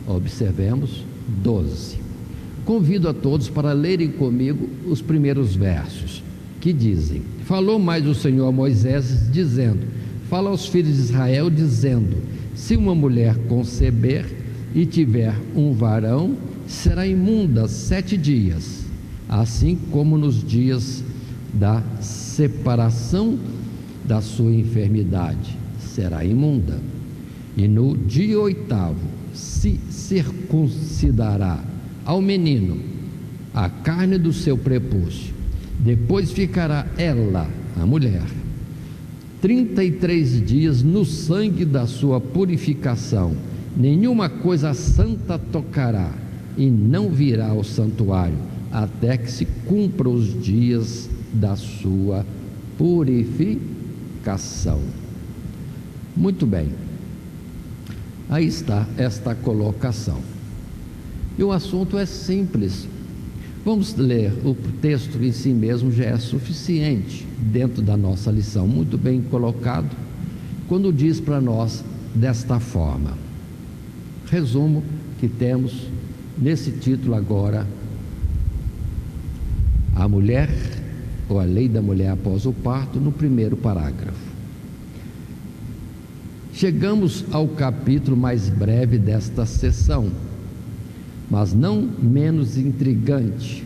observemos, 12. Convido a todos para lerem comigo os primeiros versos, que dizem: falou mais o Senhor a Moisés, dizendo: fala aos filhos de Israel, dizendo: se uma mulher conceber e tiver um varão, será imunda 7 dias, assim como nos dias da separação da sua enfermidade, será imunda. E no dia 8º se circuncidará ao menino a carne do seu prepúcio. Depois ficará ela, a mulher, 33 dias no sangue da sua purificação, nenhuma coisa santa tocará, e não virá ao santuário, até que se cumpra os dias da sua purificação. Muito bem, aí está esta colocação, e o assunto é simples. Vamos ler o texto em si mesmo, já é suficiente dentro da nossa lição, muito bem colocado, quando diz para nós desta forma. Resumo que temos nesse título agora: a mulher, ou a lei da mulher após o parto, no primeiro parágrafo. Chegamos ao capítulo mais breve desta sessão, mas não menos intrigante.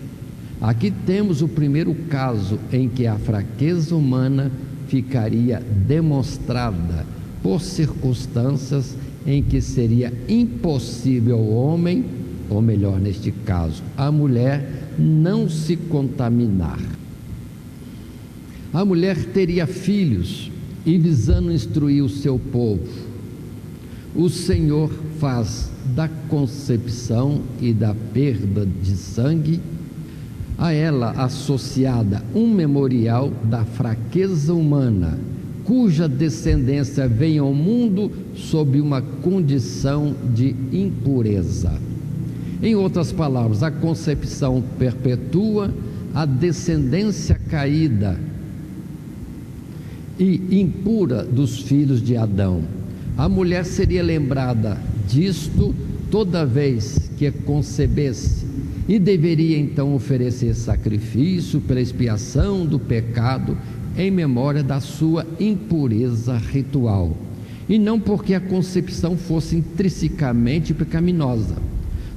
Aqui temos o primeiro caso em que a fraqueza humana ficaria demonstrada por circunstâncias em que seria impossível ao homem, ou melhor, neste caso, a mulher, não se contaminar. A mulher teria filhos, e visando instruir o seu povo, o Senhor faz da concepção e da perda de sangue a ela associada um memorial da fraqueza humana, cuja descendência vem ao mundo sob uma condição de impureza. Em outras palavras, a concepção perpetua a descendência caída e impura dos filhos de Adão. A mulher seria lembrada disto toda vez que concebesse, e deveria então oferecer sacrifício pela expiação do pecado em memória da sua impureza ritual, e não porque a concepção fosse intrinsecamente pecaminosa.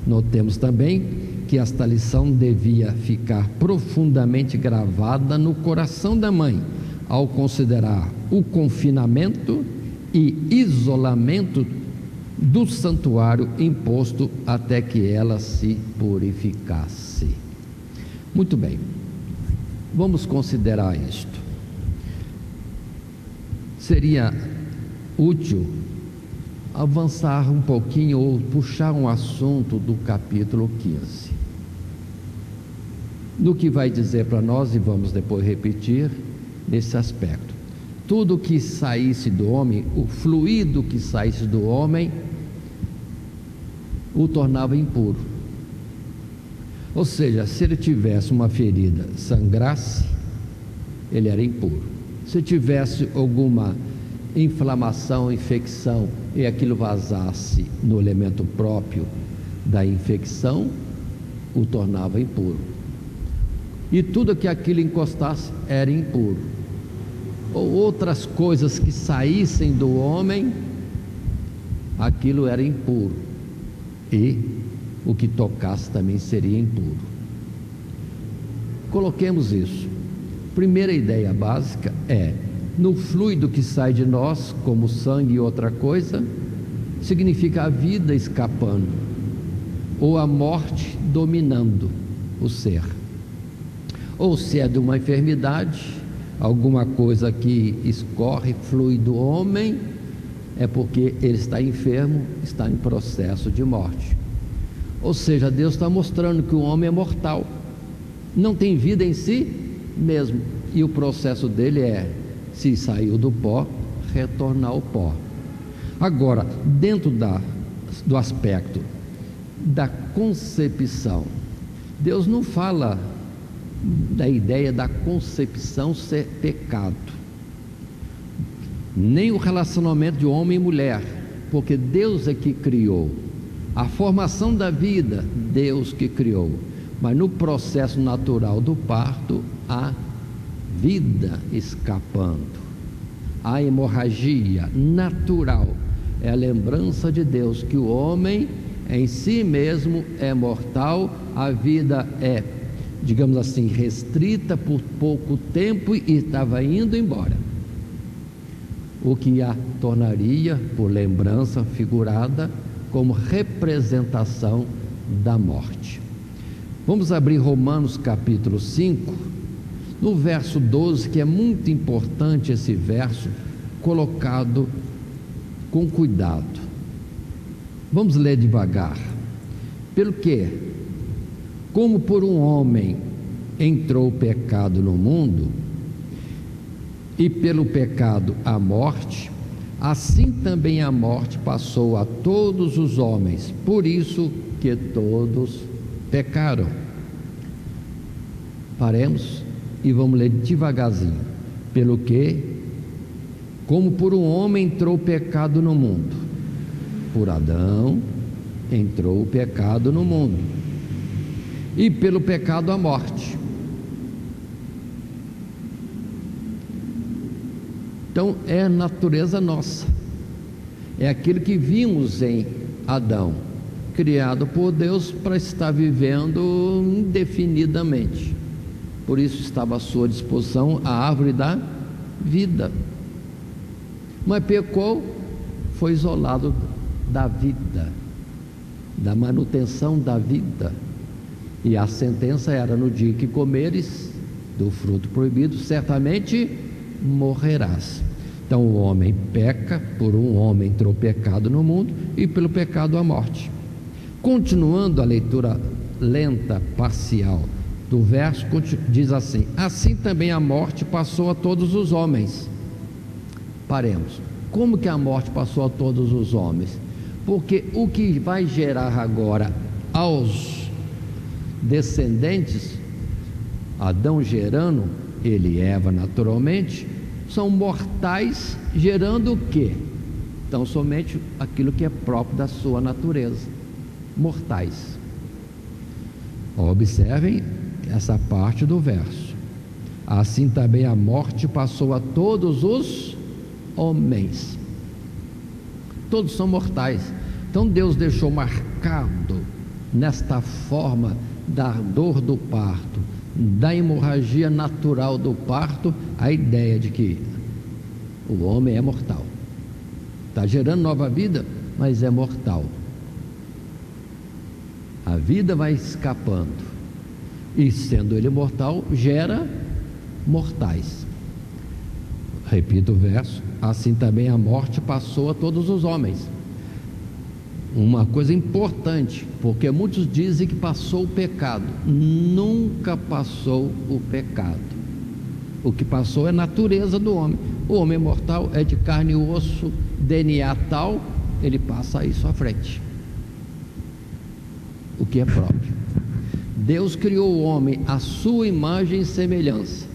Notemos também que esta lição devia ficar profundamente gravada no coração da mãe, ao considerar o confinamento e isolamento do santuário imposto até que ela se purificasse. Muito bem, vamos considerar isto. Seria útil avançar um pouquinho ou puxar um assunto do capítulo 15, no que vai dizer para nós, e vamos depois repetir nesse aspecto. Tudo que saísse do homem, o fluido que saísse do homem, o tornava impuro. Ou seja, se ele tivesse uma ferida, sangrasse, ele era impuro. Se tivesse alguma inflamação, infecção, e aquilo vazasse no elemento próprio da infecção, o tornava impuro. E tudo que aquilo encostasse era impuro. Ou outras coisas que saíssem do homem, aquilo era impuro, e o que tocasse também seria impuro. Coloquemos isso. Primeira ideia básica é: no fluido que sai de nós, como sangue e outra coisa, significa a vida escapando, ou a morte dominando o ser. Ou se é de uma enfermidade, alguma coisa que escorre, flui do homem, é porque ele está enfermo, está em processo de morte. Ou seja, Deus está mostrando que o homem é mortal, não tem vida em si mesmo, e o processo dele é, se saiu do pó, retornar ao pó. Agora, dentro do aspecto da concepção, Deus não fala da ideia da concepção ser pecado, nem o relacionamento de homem e mulher, porque Deus é que criou a formação da vida, Deus que criou, mas no processo natural do parto, há vida escapando, a hemorragia natural é a lembrança de Deus que o homem em si mesmo é mortal, a vida é, digamos assim, restrita por pouco tempo e estava indo embora, o que a tornaria, por lembrança figurada, como representação da morte. Vamos abrir Romanos capítulo 5, no verso 12, que é muito importante esse verso, colocado com cuidado. Vamos ler devagar. Pelo que, como por um homem entrou o pecado no mundo, e pelo pecado a morte, assim também a morte passou a todos os homens, por isso que todos pecaram. Paremos e vamos ler devagarzinho. Pelo que, como por um homem entrou o pecado no mundo, por Adão entrou o pecado no mundo, e pelo pecado a morte. Então é a natureza nossa, é aquilo que vimos em Adão, criado por Deus para estar vivendo indefinidamente. Por isso estava à sua disposição a árvore da vida, mas pecou, foi isolado da vida, da manutenção da vida, e a sentença era: no dia que comeres do fruto proibido, certamente morrerás. Então o homem peca, por um homem entrou o pecado no mundo, e pelo pecado a morte. Continuando a leitura lenta, parcial do verso, diz assim: assim também a morte passou a todos os homens. Paremos. Como que a morte passou a todos os homens? Porque o que vai gerar agora aos descendentes, Adão gerando, ele e Eva naturalmente, são mortais, gerando o quê? Então somente aquilo que é próprio da sua natureza, mortais. Observem essa parte do verso. Assim também a morte passou a todos os homens. Todos são mortais. Então Deus deixou marcado nesta forma da dor do parto, da hemorragia natural do parto, a ideia de que o homem é mortal, está gerando nova vida, mas é mortal. A vida vai escapando, e sendo ele mortal, gera mortais. Repito o verso: assim também a morte passou a todos os homens. Uma coisa importante, porque muitos dizem que passou o pecado. Nunca passou o pecado. O que passou é a natureza do homem. O homem mortal é de carne e osso, DNA tal, ele passa isso à frente, o que é próprio. Deus criou o homem à sua imagem e semelhança.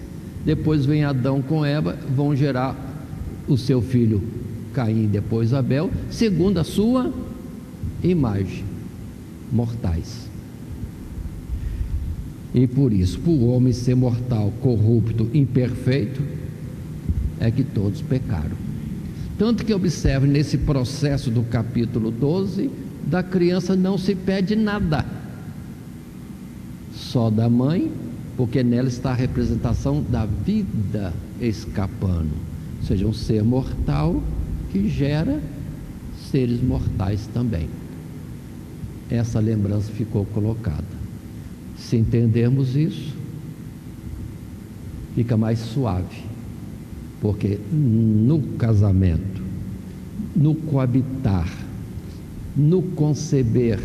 Depois vem Adão com Eva, vão gerar o seu filho Caim, depois Abel, segundo a sua imagem, mortais. E por isso, por o homem ser mortal, corrupto, imperfeito, é que todos pecaram. Tanto que observe nesse processo do capítulo 12, da criança não se pede nada, só da mãe, porque nela está a representação da vida escapando, ou seja, um ser mortal que gera seres mortais também. Essa lembrança ficou colocada. Se entendermos isso, fica mais suave. porque no casamento, no coabitar, no conceber,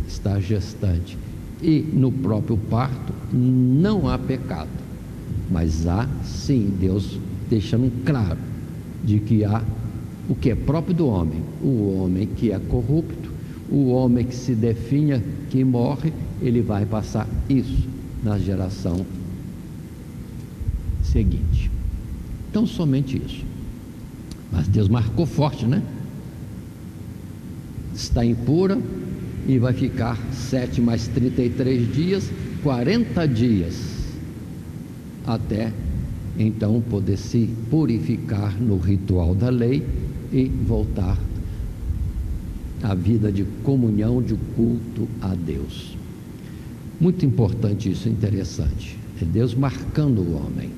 estar gestante, e no próprio parto, não há pecado. Mas há, sim, Deus deixando claro de que há o que é próprio do homem, o homem que é corrupto, o homem que se definha, que morre, ele vai passar isso na geração seguinte. Então, somente isso. Mas Deus marcou forte, né? Está impura e vai ficar 7 mais 33 dias, 40 dias, até então poder se purificar no ritual da lei e voltar à vida de comunhão, de culto a Deus. Muito importante isso, interessante. É Deus marcando o homem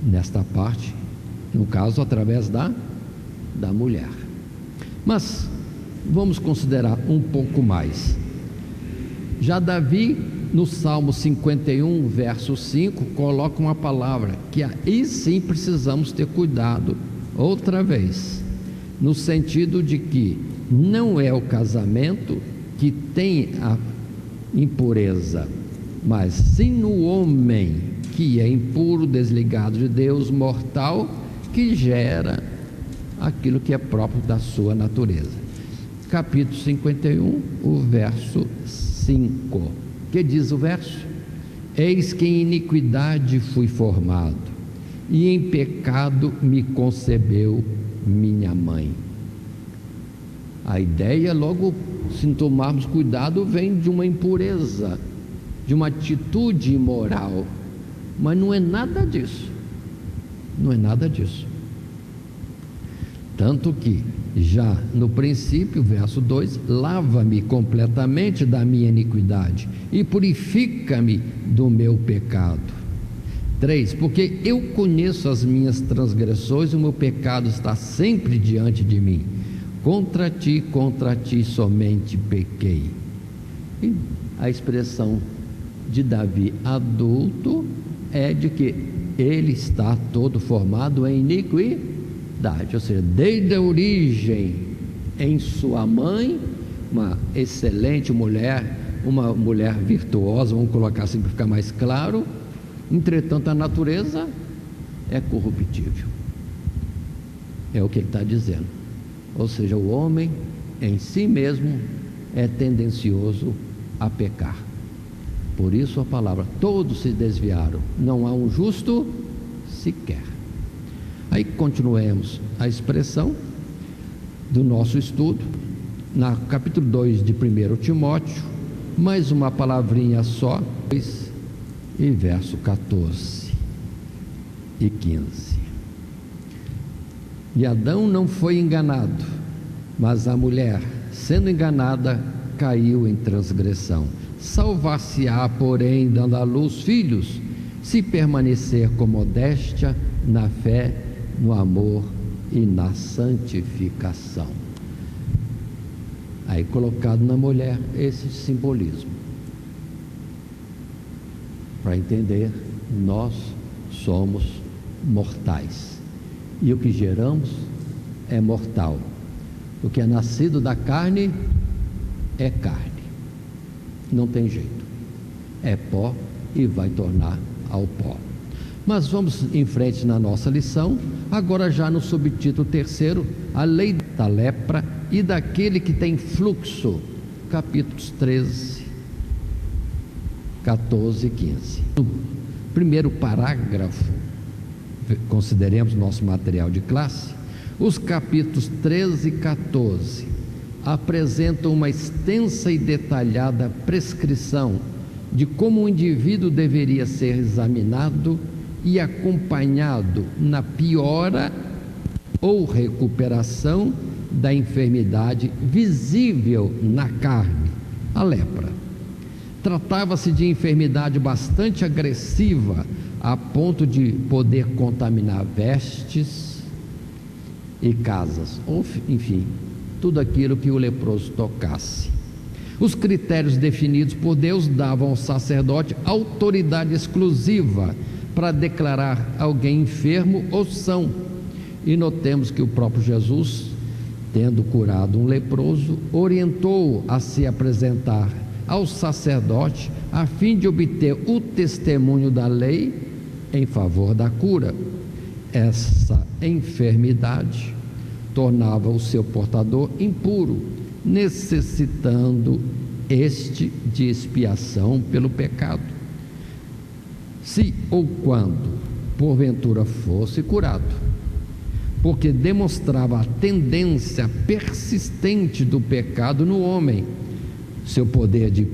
nesta parte, no caso através da mulher. Mas vamos considerar um pouco mais. Já Davi, no Salmo 51, verso 5, coloca uma palavra que aí sim precisamos ter cuidado outra vez, no sentido de que não é o casamento que tem a impureza, mas sim no homem que é impuro, desligado de Deus, mortal, que gera aquilo que é próprio da sua natureza. Capítulo 51, o verso 5. Que diz o verso? Eis que em iniquidade fui formado, e em pecado me concebeu minha mãe. A ideia, logo, se tomarmos cuidado, vem de uma impureza, de uma atitude imoral, mas não é nada disso. Não é nada disso. Tanto que, já no princípio, verso 2, lava-me completamente da minha iniquidade e purifica-me do meu pecado. 3, porque eu conheço as minhas transgressões e o meu pecado está sempre diante de mim. Contra ti somente pequei. E a expressão de Davi adulto é de que ele está todo formado em iniquidade, ou seja, desde a origem em sua mãe, uma excelente mulher, uma mulher virtuosa, vamos colocar assim para ficar mais claro. Entretanto, a natureza é corruptível, é o que ele está dizendo. Ou seja, o homem em si mesmo é tendencioso a pecar. Por isso a palavra, todos se desviaram, não há um justo sequer. Aí continuemos a expressão do nosso estudo, no capítulo 2 de 1 Timóteo, mais uma palavrinha só, e verso 14 e 15. E Adão não foi enganado, mas a mulher, sendo enganada, caiu em transgressão. Salvar-se-á, porém, dando à luz filhos, se permanecer com modéstia na fé, no amor e na santificação. Aí colocado na mulher esse simbolismo, para entender, nós somos mortais, e o que geramos é mortal. O que é nascido da carne é carne, não tem jeito, é pó e vai tornar ao pó. Mas vamos em frente na nossa lição, agora já no subtítulo 3, a lei da lepra e daquele que tem fluxo, capítulos 13, 14 e 15. No primeiro parágrafo, consideremos nosso material de classe, os capítulos 13 e 14 apresentam uma extensa e detalhada prescrição de como o indivíduo deveria ser examinado e acompanhado na piora ou recuperação da enfermidade visível na carne, a lepra. Tratava-se de enfermidade bastante agressiva, a ponto de poder contaminar vestes e casas, ou, enfim, tudo aquilo que o leproso tocasse. Os critérios definidos por Deus davam ao sacerdote autoridade exclusiva para declarar alguém enfermo ou são, E notemos que o próprio Jesus, tendo curado um leproso, orientou-o a se apresentar ao sacerdote a fim de obter o testemunho da lei em favor da cura. Essa enfermidade tornava o seu portador impuro, necessitando este de expiação pelo pecado. Se ou quando porventura fosse curado, porque demonstrava a tendência persistente do pecado no homem, seu poder de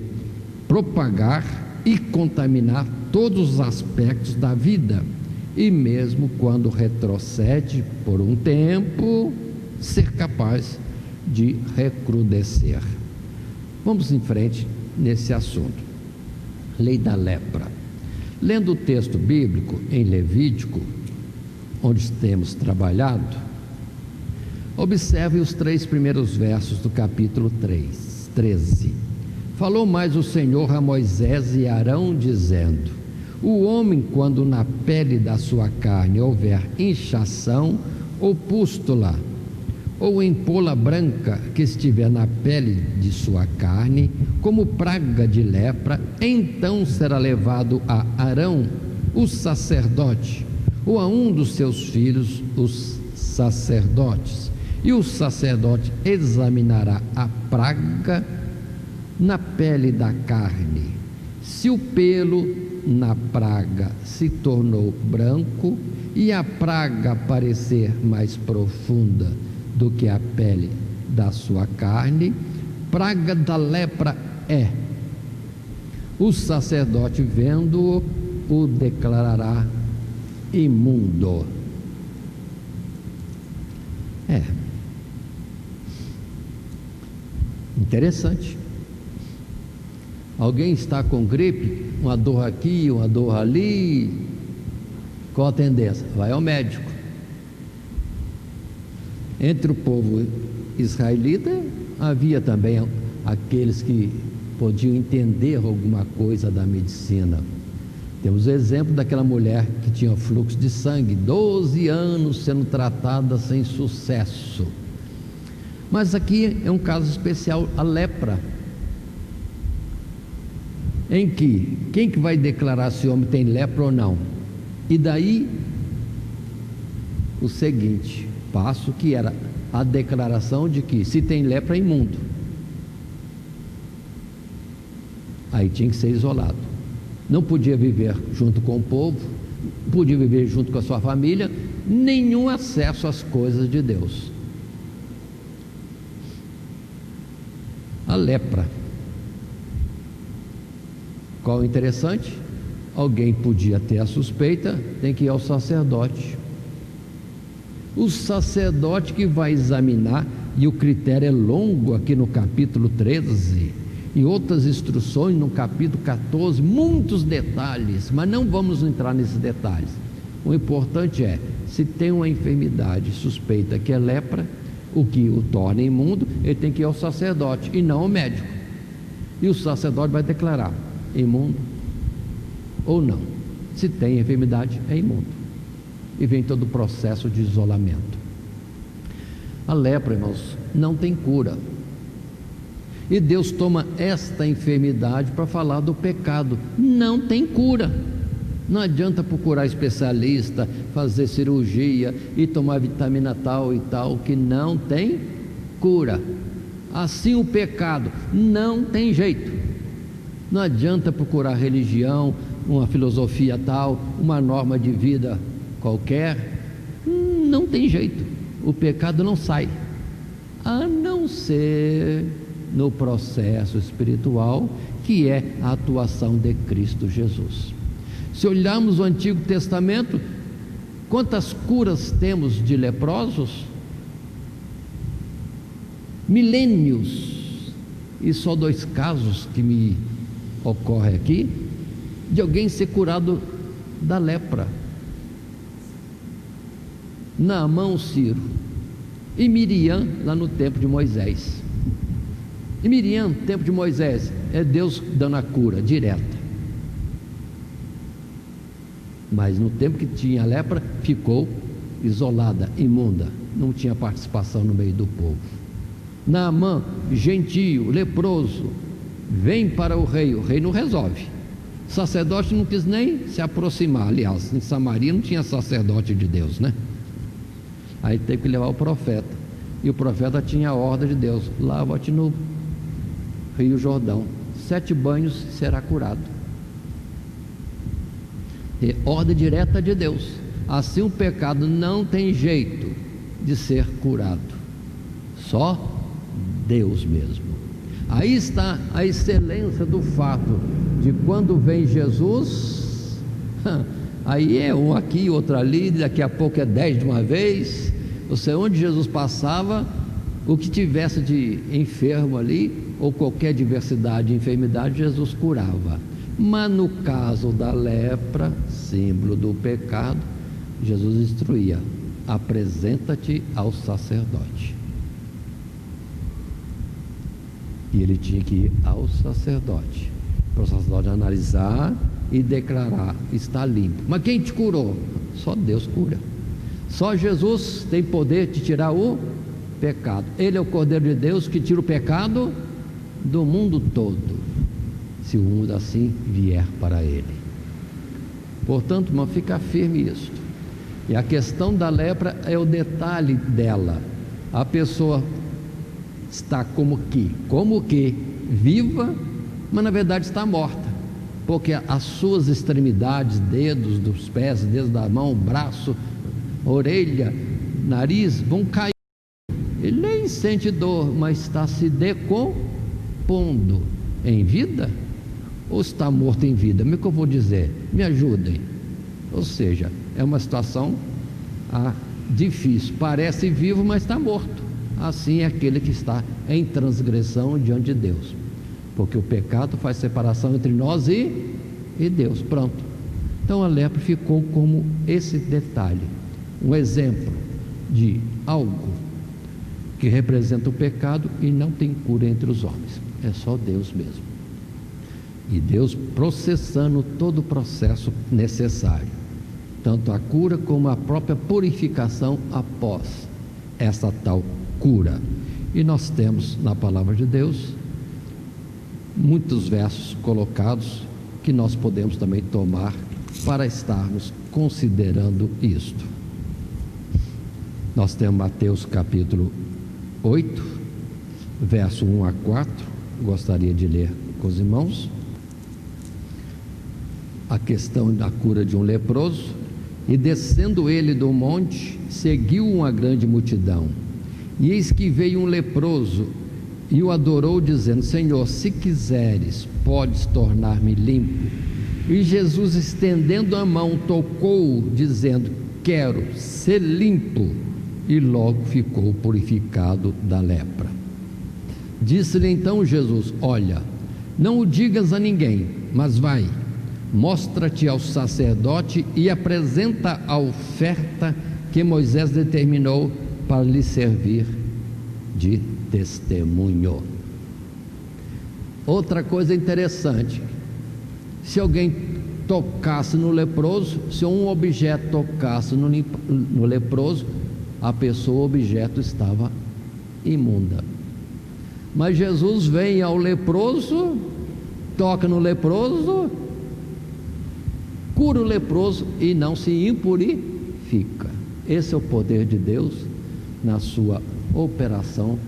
propagar e contaminar todos os aspectos da vida, e mesmo quando retrocede por um tempo, ser capaz de recrudescer. Vamos em frente nesse assunto. Lei da lepra. Lendo o texto bíblico em Levítico, onde temos trabalhado, observe os 3 primeiros versos do capítulo 13. Falou mais o Senhor a Moisés e Arão, dizendo: o homem, quando na pele da sua carne houver inchação ou pústula, ou empola branca que estiver na pele de sua carne, como praga de lepra, então será levado a Arão, o sacerdote, ou a um dos seus filhos, os sacerdotes, e o sacerdote examinará a praga na pele da carne. Se o pelo na praga se tornou branco e a praga parecer mais profunda do que a pele da sua carne, praga da lepra é. O sacerdote, vendo-o, o declarará imundo. Interessante. Alguém está com gripe, uma dor aqui, uma dor ali, qual a tendência? Vai ao médico. Entre o povo israelita havia também aqueles que podiam entender alguma coisa da medicina. Temos o exemplo daquela mulher que tinha fluxo de sangue, 12 anos sendo tratada sem sucesso. Mas aqui é um caso especial, a lepra, em que quem que vai declarar se o homem tem lepra ou não? E daí o seguinte passo, que era a declaração de que se tem lepra é imundo. Aí tinha que ser isolado, não podia viver junto com o povo, não podia viver junto com a sua família, nenhum acesso às coisas de Deus. A lepra, qual é interessante? Alguém podia ter a suspeita, tem que ir ao sacerdote. O sacerdote que vai examinar, e o critério é longo aqui no capítulo 13, e outras instruções no capítulo 14, muitos detalhes, mas não vamos entrar nesses detalhes. O importante é, se tem uma enfermidade suspeita que é lepra, o que o torna imundo, ele tem que ir ao sacerdote e não ao médico. E o sacerdote vai declarar imundo ou não. Se tem enfermidade, é imundo. E vem todo o processo de isolamento. A lepra, irmãos, não tem cura. E Deus toma esta enfermidade para falar do pecado. Não tem cura. Não adianta procurar especialista, fazer cirurgia e tomar vitamina tal e tal, que não tem cura. Assim o pecado não tem jeito. Não adianta procurar religião, uma filosofia tal, uma norma de vida qualquer. Não tem jeito. O pecado não sai, a não ser no processo espiritual, que é a atuação de Cristo Jesus. Se olharmos o Antigo Testamento, quantas curas temos de leprosos? Milênios. E só 2 casos que me ocorrem aqui, de alguém ser curado da lepra: Naamã, Ciro, e Miriam, lá no tempo de Moisés. E Miriam, tempo de Moisés, é Deus dando a cura direta. Mas no tempo que tinha lepra, ficou isolada, imunda, não tinha participação no meio do povo. Naamã, gentio, leproso, vem para o rei não resolve. O sacerdote não quis nem se aproximar. Aliás, em Samaria não tinha sacerdote de Deus, né? Aí teve que levar o profeta, e o profeta tinha a ordem de Deus: lava-te no Rio Jordão, 7 banhos será curado. É ordem direta de Deus. Assim o pecado não tem jeito de ser curado, só Deus mesmo. Aí está a excelência do fato de quando vem Jesus, aí é um aqui, outro ali, daqui a pouco é 10 de uma vez. Ou seja, onde Jesus passava, o que tivesse de enfermo ali, ou qualquer diversidade de enfermidade, Jesus curava. Mas no caso da lepra, símbolo do pecado, Jesus instruía: apresenta-te ao sacerdote. E ele tinha que ir ao sacerdote, para o sacerdote analisar e declarar: está limpo. Mas quem te curou? Só Deus cura. Só Jesus tem poder de tirar o pecado. Ele é o Cordeiro de Deus que tira o pecado do mundo todo, se o mundo assim vier para ele. Portanto, irmão, fica firme isso. E a questão da lepra é o detalhe dela. A pessoa está como que viva, mas na verdade está morta, porque as suas extremidades, dedos dos pés, dedos da mão, braço, orelha, nariz, vão cair. Ele nem sente dor, mas está se decompondo. Em vida ou está morto em vida? Como é que eu vou dizer? Me ajudem. Ou seja, é uma situação difícil. Parece vivo, mas está morto. Assim é aquele que está em transgressão diante de Deus, porque o pecado faz separação entre nós e Deus. Pronto. Então a lepra ficou como esse detalhe, um exemplo de algo que representa o pecado e não tem cura entre os homens. É só Deus mesmo. E Deus processando todo o processo necessário, tanto a cura como a própria purificação após essa tal cura. E nós temos na palavra de Deus muitos versos colocados que nós podemos também tomar para estarmos considerando isto. Nós temos Mateus capítulo 8, verso 1 a 4, gostaria de ler com os irmãos. A questão da cura de um leproso. E descendo ele do monte, seguiu uma grande multidão. E eis que veio um leproso e o adorou, dizendo: Senhor, se quiseres, podes tornar-me limpo. E Jesus, estendendo a mão, tocou-o, dizendo: quero ser limpo. E logo ficou purificado da lepra. Disse-lhe então Jesus: olha, não o digas a ninguém, mas vai, mostra-te ao sacerdote e apresenta a oferta que Moisés determinou para lhe servir de testemunho. Outra coisa interessante: se alguém tocasse no leproso, se um objeto tocasse no leproso, a pessoa, o objeto estava imunda. Mas Jesus vem ao leproso, toca no leproso, cura o leproso e não se impurifica. Esse é o poder de Deus na sua operação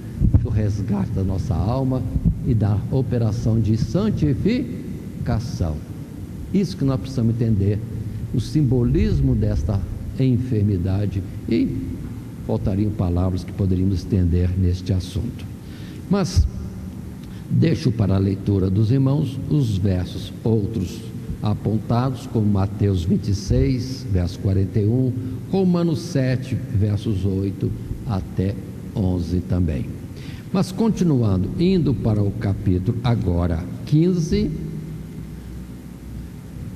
do resgate da nossa alma e da operação de santificação. Isso que nós precisamos entender, o simbolismo desta enfermidade, e faltariam palavras que poderíamos estender neste assunto. Mas deixo para a leitura dos irmãos os versos outros apontados, como Mateus 26, verso 41, Romanos 7, versos 8 até 11 também. Mas continuando, indo para o capítulo agora 15,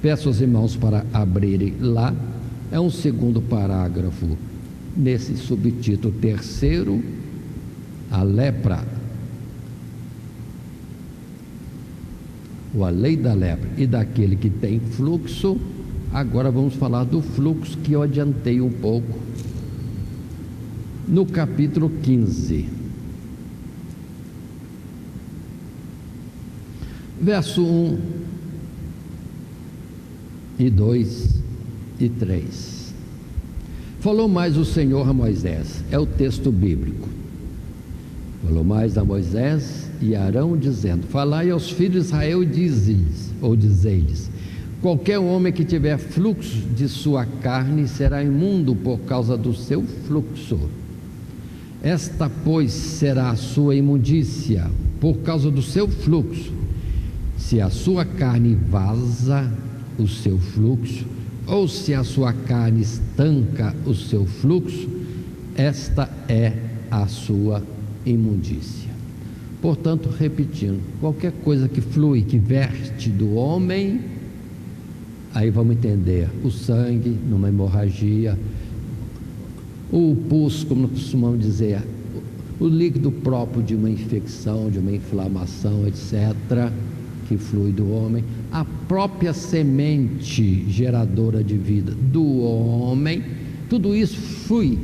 peço aos irmãos para abrirem lá, é um segundo parágrafo, nesse subtítulo terceiro, a lepra, ou a lei da lepra e daquele que tem fluxo. Agora vamos falar do fluxo, que eu adiantei um pouco no capítulo 15, verso 1 e 2 e 3. Falou mais o Senhor a Moisés, é o texto bíblico. Falou mais a Moisés e Arão, dizendo: falai aos filhos de Israel e dizei-lhes: qualquer homem que tiver fluxo de sua carne será imundo por causa do seu fluxo. Esta, pois, será a sua imundícia por causa do seu fluxo. Se a sua carne vaza o seu fluxo, ou se a sua carne estanca o seu fluxo, esta é a sua imundícia. Portanto, repetindo, qualquer coisa que flui, que verte do homem, aí vamos entender o sangue numa hemorragia, o pus, como nós costumamos dizer, o líquido próprio de uma infecção, de uma inflamação, etc., que flui do homem, a própria semente geradora de vida do homem, tudo isso flui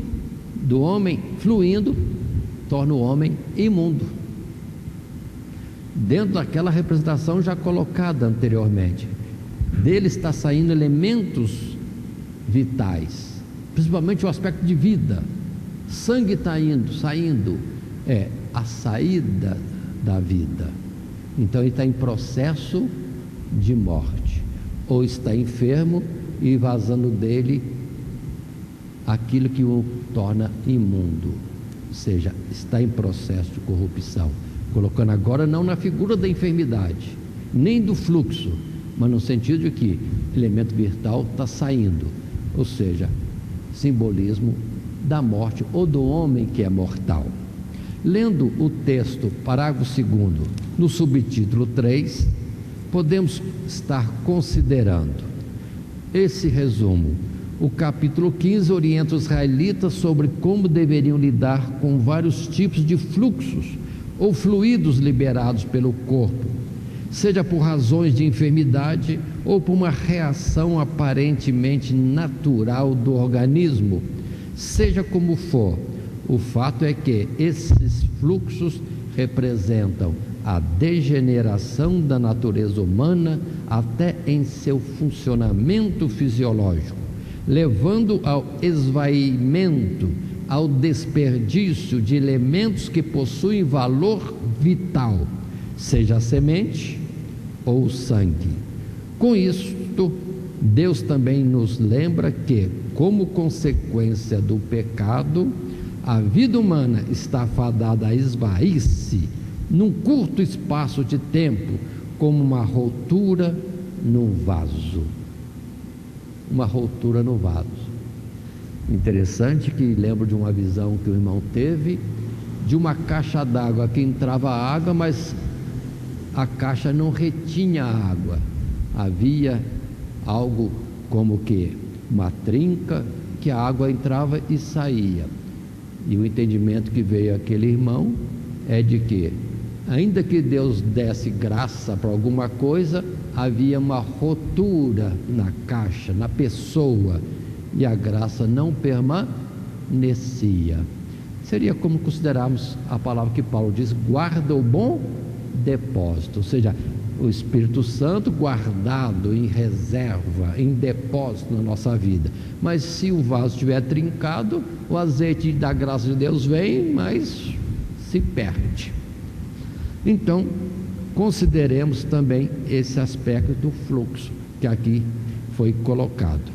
do homem, fluindo, torna o homem imundo, dentro daquela representação já colocada anteriormente. Dele está saindo elementos vitais, principalmente o aspecto de vida. Sangue está saindo, é a saída da vida. Então ele está em processo de morte, ou está enfermo e vazando dele aquilo que o torna imundo, ou seja, está em processo de corrupção, colocando agora não na figura da enfermidade, nem do fluxo, mas no sentido de que elemento vital está saindo, ou seja, simbolismo da morte ou do homem que é mortal. Lendo o texto, parágrafo 2º, no subtítulo 3, podemos estar considerando esse resumo. O capítulo 15 orienta os israelitas sobre como deveriam lidar com vários tipos de fluxos ou fluidos liberados pelo corpo, seja por razões de enfermidade ou por uma reação aparentemente natural do organismo. Seja como for, o fato é que esses fluxos representam a degeneração da natureza humana até em seu funcionamento fisiológico, levando ao esvaimento, ao desperdício de elementos que possuem valor vital, seja a semente ou o sangue. Com isto, Deus também nos lembra que, como consequência do pecado, a vida humana está fadada a esvair-se num curto espaço de tempo, como uma rotura no vaso. Uma rotura no vaso. Interessante que lembro de uma visão que o irmão teve de uma caixa d'água que entrava água, mas a caixa não retinha a água. Havia algo como que uma trinca que a água entrava e saía. E o entendimento que veio àquele irmão é de que, ainda que Deus desse graça para alguma coisa, havia uma rotura na caixa, na pessoa, e a graça não permanecia. Seria como considerarmos a palavra que Paulo diz: guarda o bom depósito, ou seja, o Espírito Santo guardado em reserva, em depósito na nossa vida. Mas se o vaso estiver trincado, o azeite da graça de Deus vem, mas se perde. Então, consideremos também esse aspecto do fluxo que aqui foi colocado.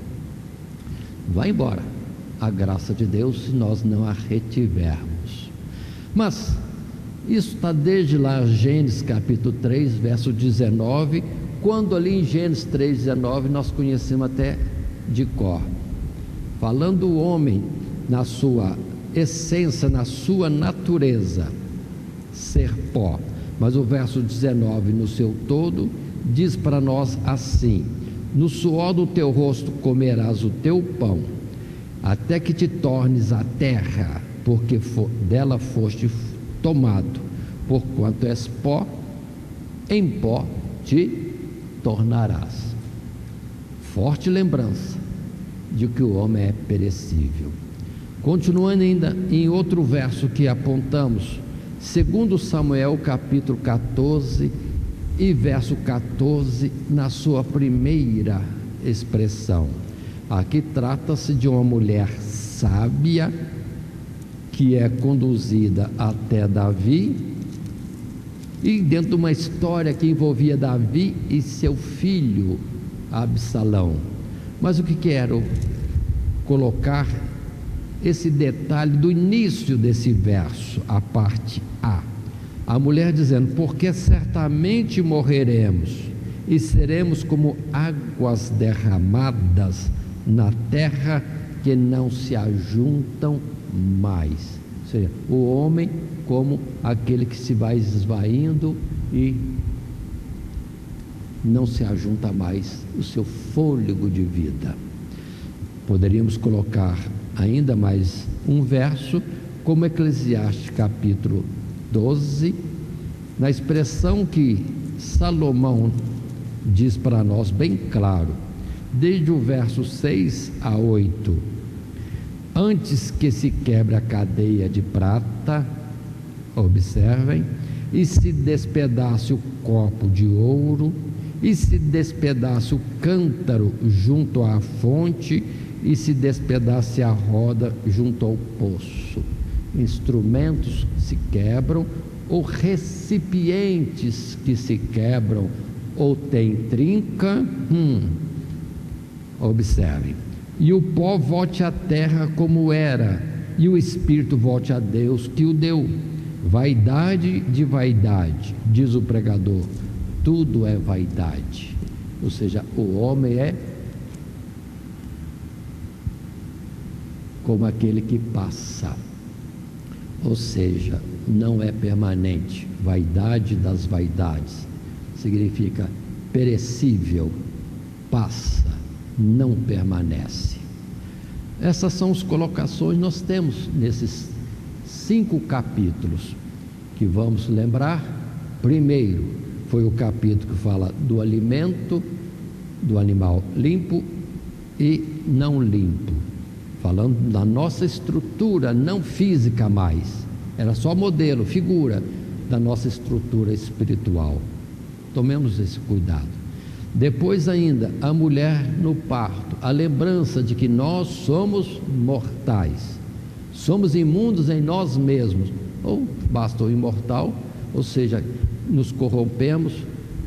Vai embora a graça de Deus se nós não a retivermos. Mas isso está desde lá, Gênesis capítulo 3, verso 19, quando ali em Gênesis 3, 19, nós conhecemos até de cor. Falando o homem na sua essência, na sua natureza, ser pó. Mas o verso 19 no seu todo diz para nós assim: no suor do teu rosto comerás o teu pão, até que te tornes a terra, porque dela foste tomado, porquanto és pó, em pó te tornarás. Forte lembrança de que o homem é perecível. Continuando ainda em outro verso que apontamos, 2 Samuel capítulo 14 e verso 14, na sua primeira expressão. Aqui trata-se de uma mulher sábia que é conduzida até Davi, e dentro de uma história que envolvia Davi e seu filho Absalão. Mas o que quero colocar, esse detalhe do início desse verso, a parte A. A mulher dizendo: porque certamente morreremos e seremos como águas derramadas na terra que não se ajuntam mais. Ou seja, o homem como aquele que se vai esvaindo e não se ajunta mais o seu fôlego de vida. Poderíamos colocar ainda mais um verso, como Eclesiastes capítulo 12, na expressão que Salomão diz para nós bem claro, desde o verso 6 a 8: antes que se quebre a cadeia de prata, observem, e se despedace o copo de ouro, e se despedace o cântaro junto à fonte, e se despedace a roda junto ao poço. Instrumentos se quebram, ou recipientes que se quebram, ou tem trinca. Observe: e o pó volte à terra como era, e o espírito volte a Deus que o deu. Vaidade de vaidade, diz o pregador, tudo é vaidade. Ou seja, o homem é como aquele que passa, ou seja, não é permanente. Vaidade das vaidades significa perecível, passa, não permanece. Essas são as colocações que nós temos nesses 5 capítulos, que vamos lembrar. Primeiro foi o capítulo que fala do alimento, do animal limpo e não limpo, falando da nossa estrutura, não física mais, era só modelo, figura da nossa estrutura espiritual. Tomemos esse cuidado. Depois ainda, a mulher no parto, a lembrança de que nós somos mortais, somos imundos em nós mesmos, ou basta o imortal, ou seja, nos corrompemos,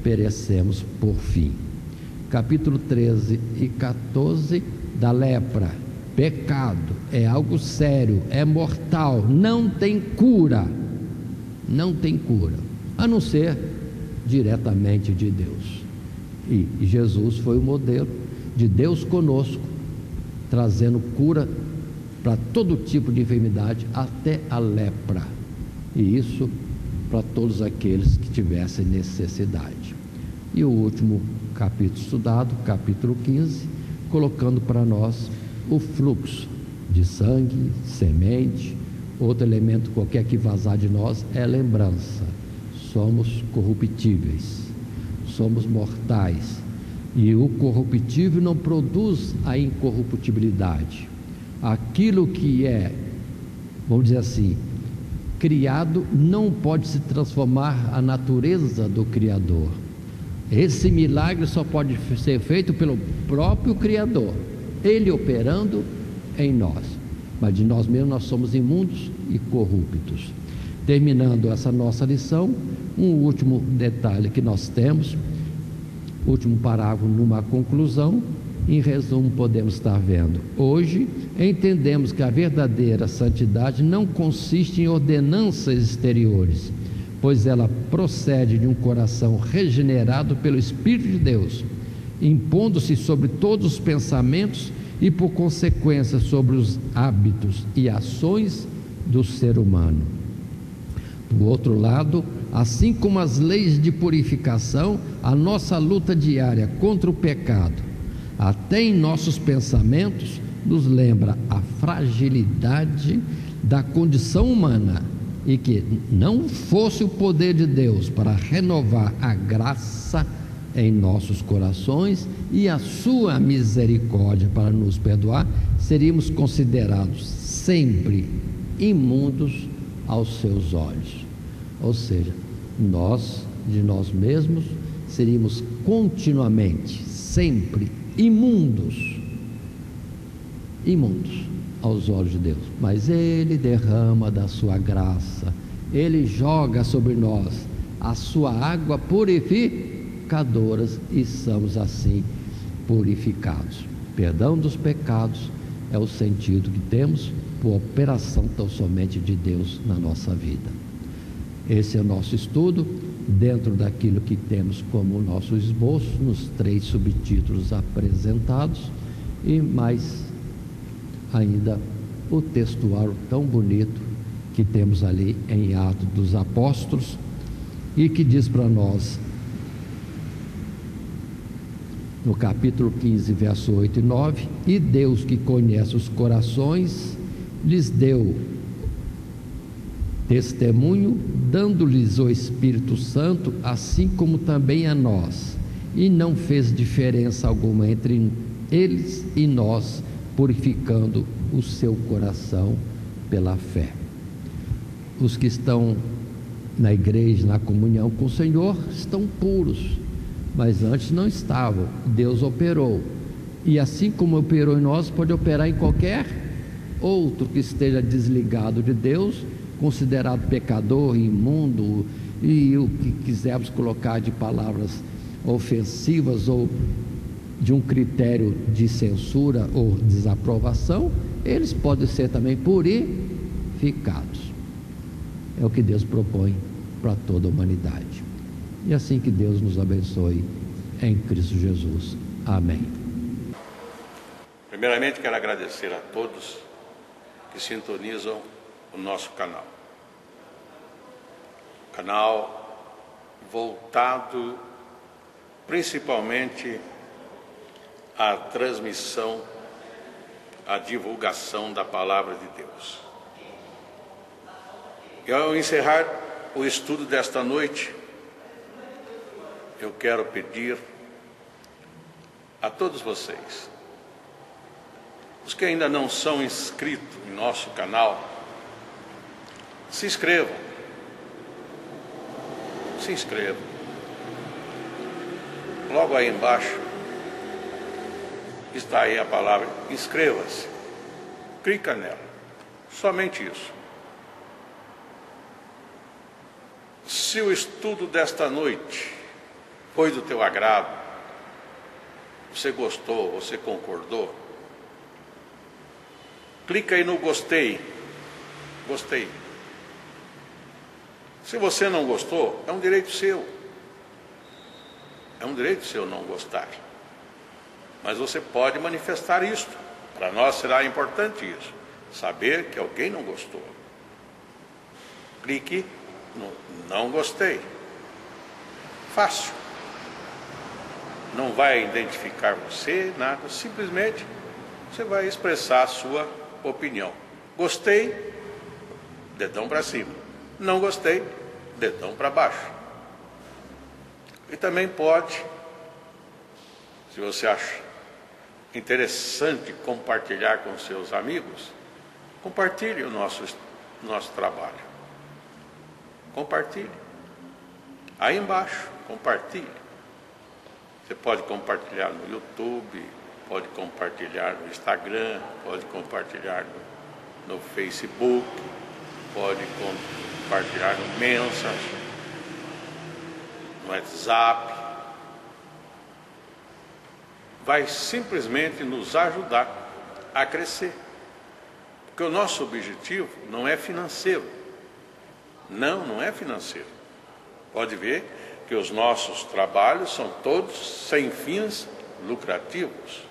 perecemos por fim. Capítulo 13 e 14 da lepra: pecado é algo sério, é mortal, não tem cura, a não ser diretamente de Deus. E Jesus foi o modelo de Deus conosco, trazendo cura para todo tipo de enfermidade, até a lepra, e isso para todos aqueles que tivessem necessidade. E o último capítulo estudado, capítulo 15, colocando para nós o fluxo de sangue, semente, outro elemento qualquer que vazar de nós é lembrança. Somos corruptíveis, somos mortais, e o corruptível não produz a incorruptibilidade. Aquilo que é, vamos dizer assim, criado, não pode se transformar a natureza do Criador. Esse milagre só pode ser feito pelo próprio Criador, Ele operando em nós, mas de nós mesmos nós somos imundos e corruptos. Terminando essa nossa lição, um último detalhe que nós temos, último parágrafo numa conclusão. Em resumo, podemos estar vendo: hoje entendemos que a verdadeira santidade não consiste em ordenanças exteriores, pois ela procede de um coração regenerado pelo Espírito de Deus, impondo-se sobre todos os pensamentos e, por consequência, sobre os hábitos e ações do ser humano. Do outro lado, assim como as leis de purificação, a nossa luta diária contra o pecado, até em nossos pensamentos, nos lembra a fragilidade da condição humana, e que não fosse o poder de Deus para renovar a graça em nossos corações e a sua misericórdia para nos perdoar, seríamos considerados sempre imundos aos seus olhos. Ou seja, nós, de nós mesmos, seríamos continuamente, sempre imundos aos olhos de Deus. Mas Ele derrama da sua graça, Ele joga sobre nós a sua água purificadora e somos assim purificados. Perdão dos pecados é o sentido que temos por operação tão somente de Deus na nossa vida. Esse é o nosso estudo, dentro daquilo que temos como nosso esboço, nos 3 subtítulos apresentados, e mais ainda o textuário tão bonito que temos ali em Atos dos Apóstolos, e que diz para nós, no capítulo 15, verso 8 e 9: e Deus, que conhece os corações, lhes deu testemunho, dando-lhes o Espírito Santo, assim como também a nós, e não fez diferença alguma entre eles e nós, purificando o seu coração pela fé. Os que estão na igreja, na comunhão com o Senhor, estão puros, mas antes não estavam. Deus operou, e assim como operou em nós, pode operar em qualquer outro que esteja desligado de Deus, considerado pecador, imundo, e o que quisermos colocar de palavras ofensivas ou de um critério de censura ou desaprovação, eles podem ser também purificados. É o que Deus propõe para toda a humanidade. E assim que Deus nos abençoe em Cristo Jesus. Amém. Primeiramente, quero agradecer a todos que sintonizam o nosso canal. Canal voltado principalmente à transmissão, à divulgação da Palavra de Deus. E ao encerrar o estudo desta noite, eu quero pedir a todos vocês, os que ainda não são inscritos em nosso canal, se inscrevam. Se inscrevam. Logo aí embaixo está aí a palavra inscreva-se. Clica nela. Somente isso. Se o estudo desta noite foi do teu agrado, você gostou, você concordou, clica aí no gostei. Gostei. Se você não gostou, é um direito seu. É um direito seu não gostar. Mas você pode manifestar isto. Para nós será importante isso. Saber que alguém não gostou. Clique no não gostei. Fácil. Não vai identificar você, nada. Simplesmente você vai expressar a sua opinião. Gostei, dedão para cima. Não gostei, dedão para baixo. E também pode, se você acha interessante compartilhar com seus amigos, compartilhe o nosso trabalho. Compartilhe. Aí embaixo, compartilhe. Você pode compartilhar no YouTube, pode compartilhar no Instagram, pode compartilhar no Facebook, pode compartilhar no Messenger, no WhatsApp. Vai simplesmente nos ajudar a crescer. Porque o nosso objetivo não é financeiro. Não é financeiro. Pode ver que os nossos trabalhos são todos sem fins lucrativos.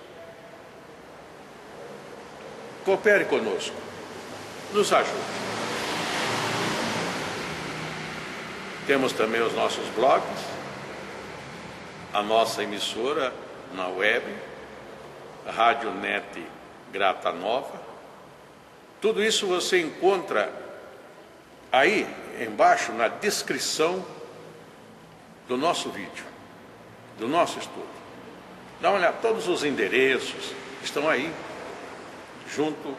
Coopere conosco. Nos ajude. Temos também os nossos blogs, a nossa emissora na web, a Rádio Net Grata Nova. Tudo isso você encontra aí embaixo na descrição do nosso vídeo, do nosso estudo. Dá uma olhada, todos os endereços estão aí, junto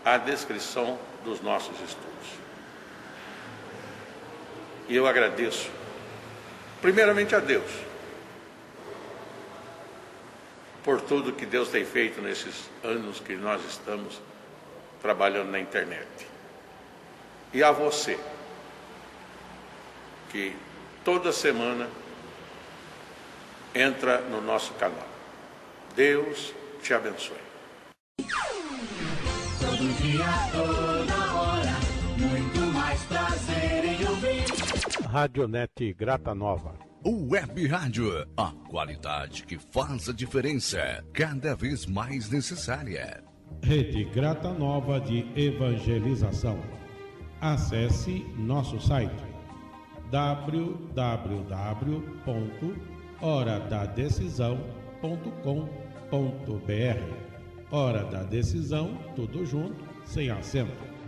a descrição dos nossos estudos. E eu agradeço, primeiramente, a Deus, por tudo que Deus tem feito nesses anos que nós estamos trabalhando na internet. E a você, que toda semana entra no nosso canal. Deus te abençoe. Todo dia, toda hora, muito mais prazer em ouvir. Radionet Grata Nova. Web Rádio, a qualidade que faz a diferença, cada vez mais necessária. Rede Grata Nova de Evangelização. Acesse nosso site www.horadadecisão.com.br. Hora da Decisão, tudo junto, sem acento.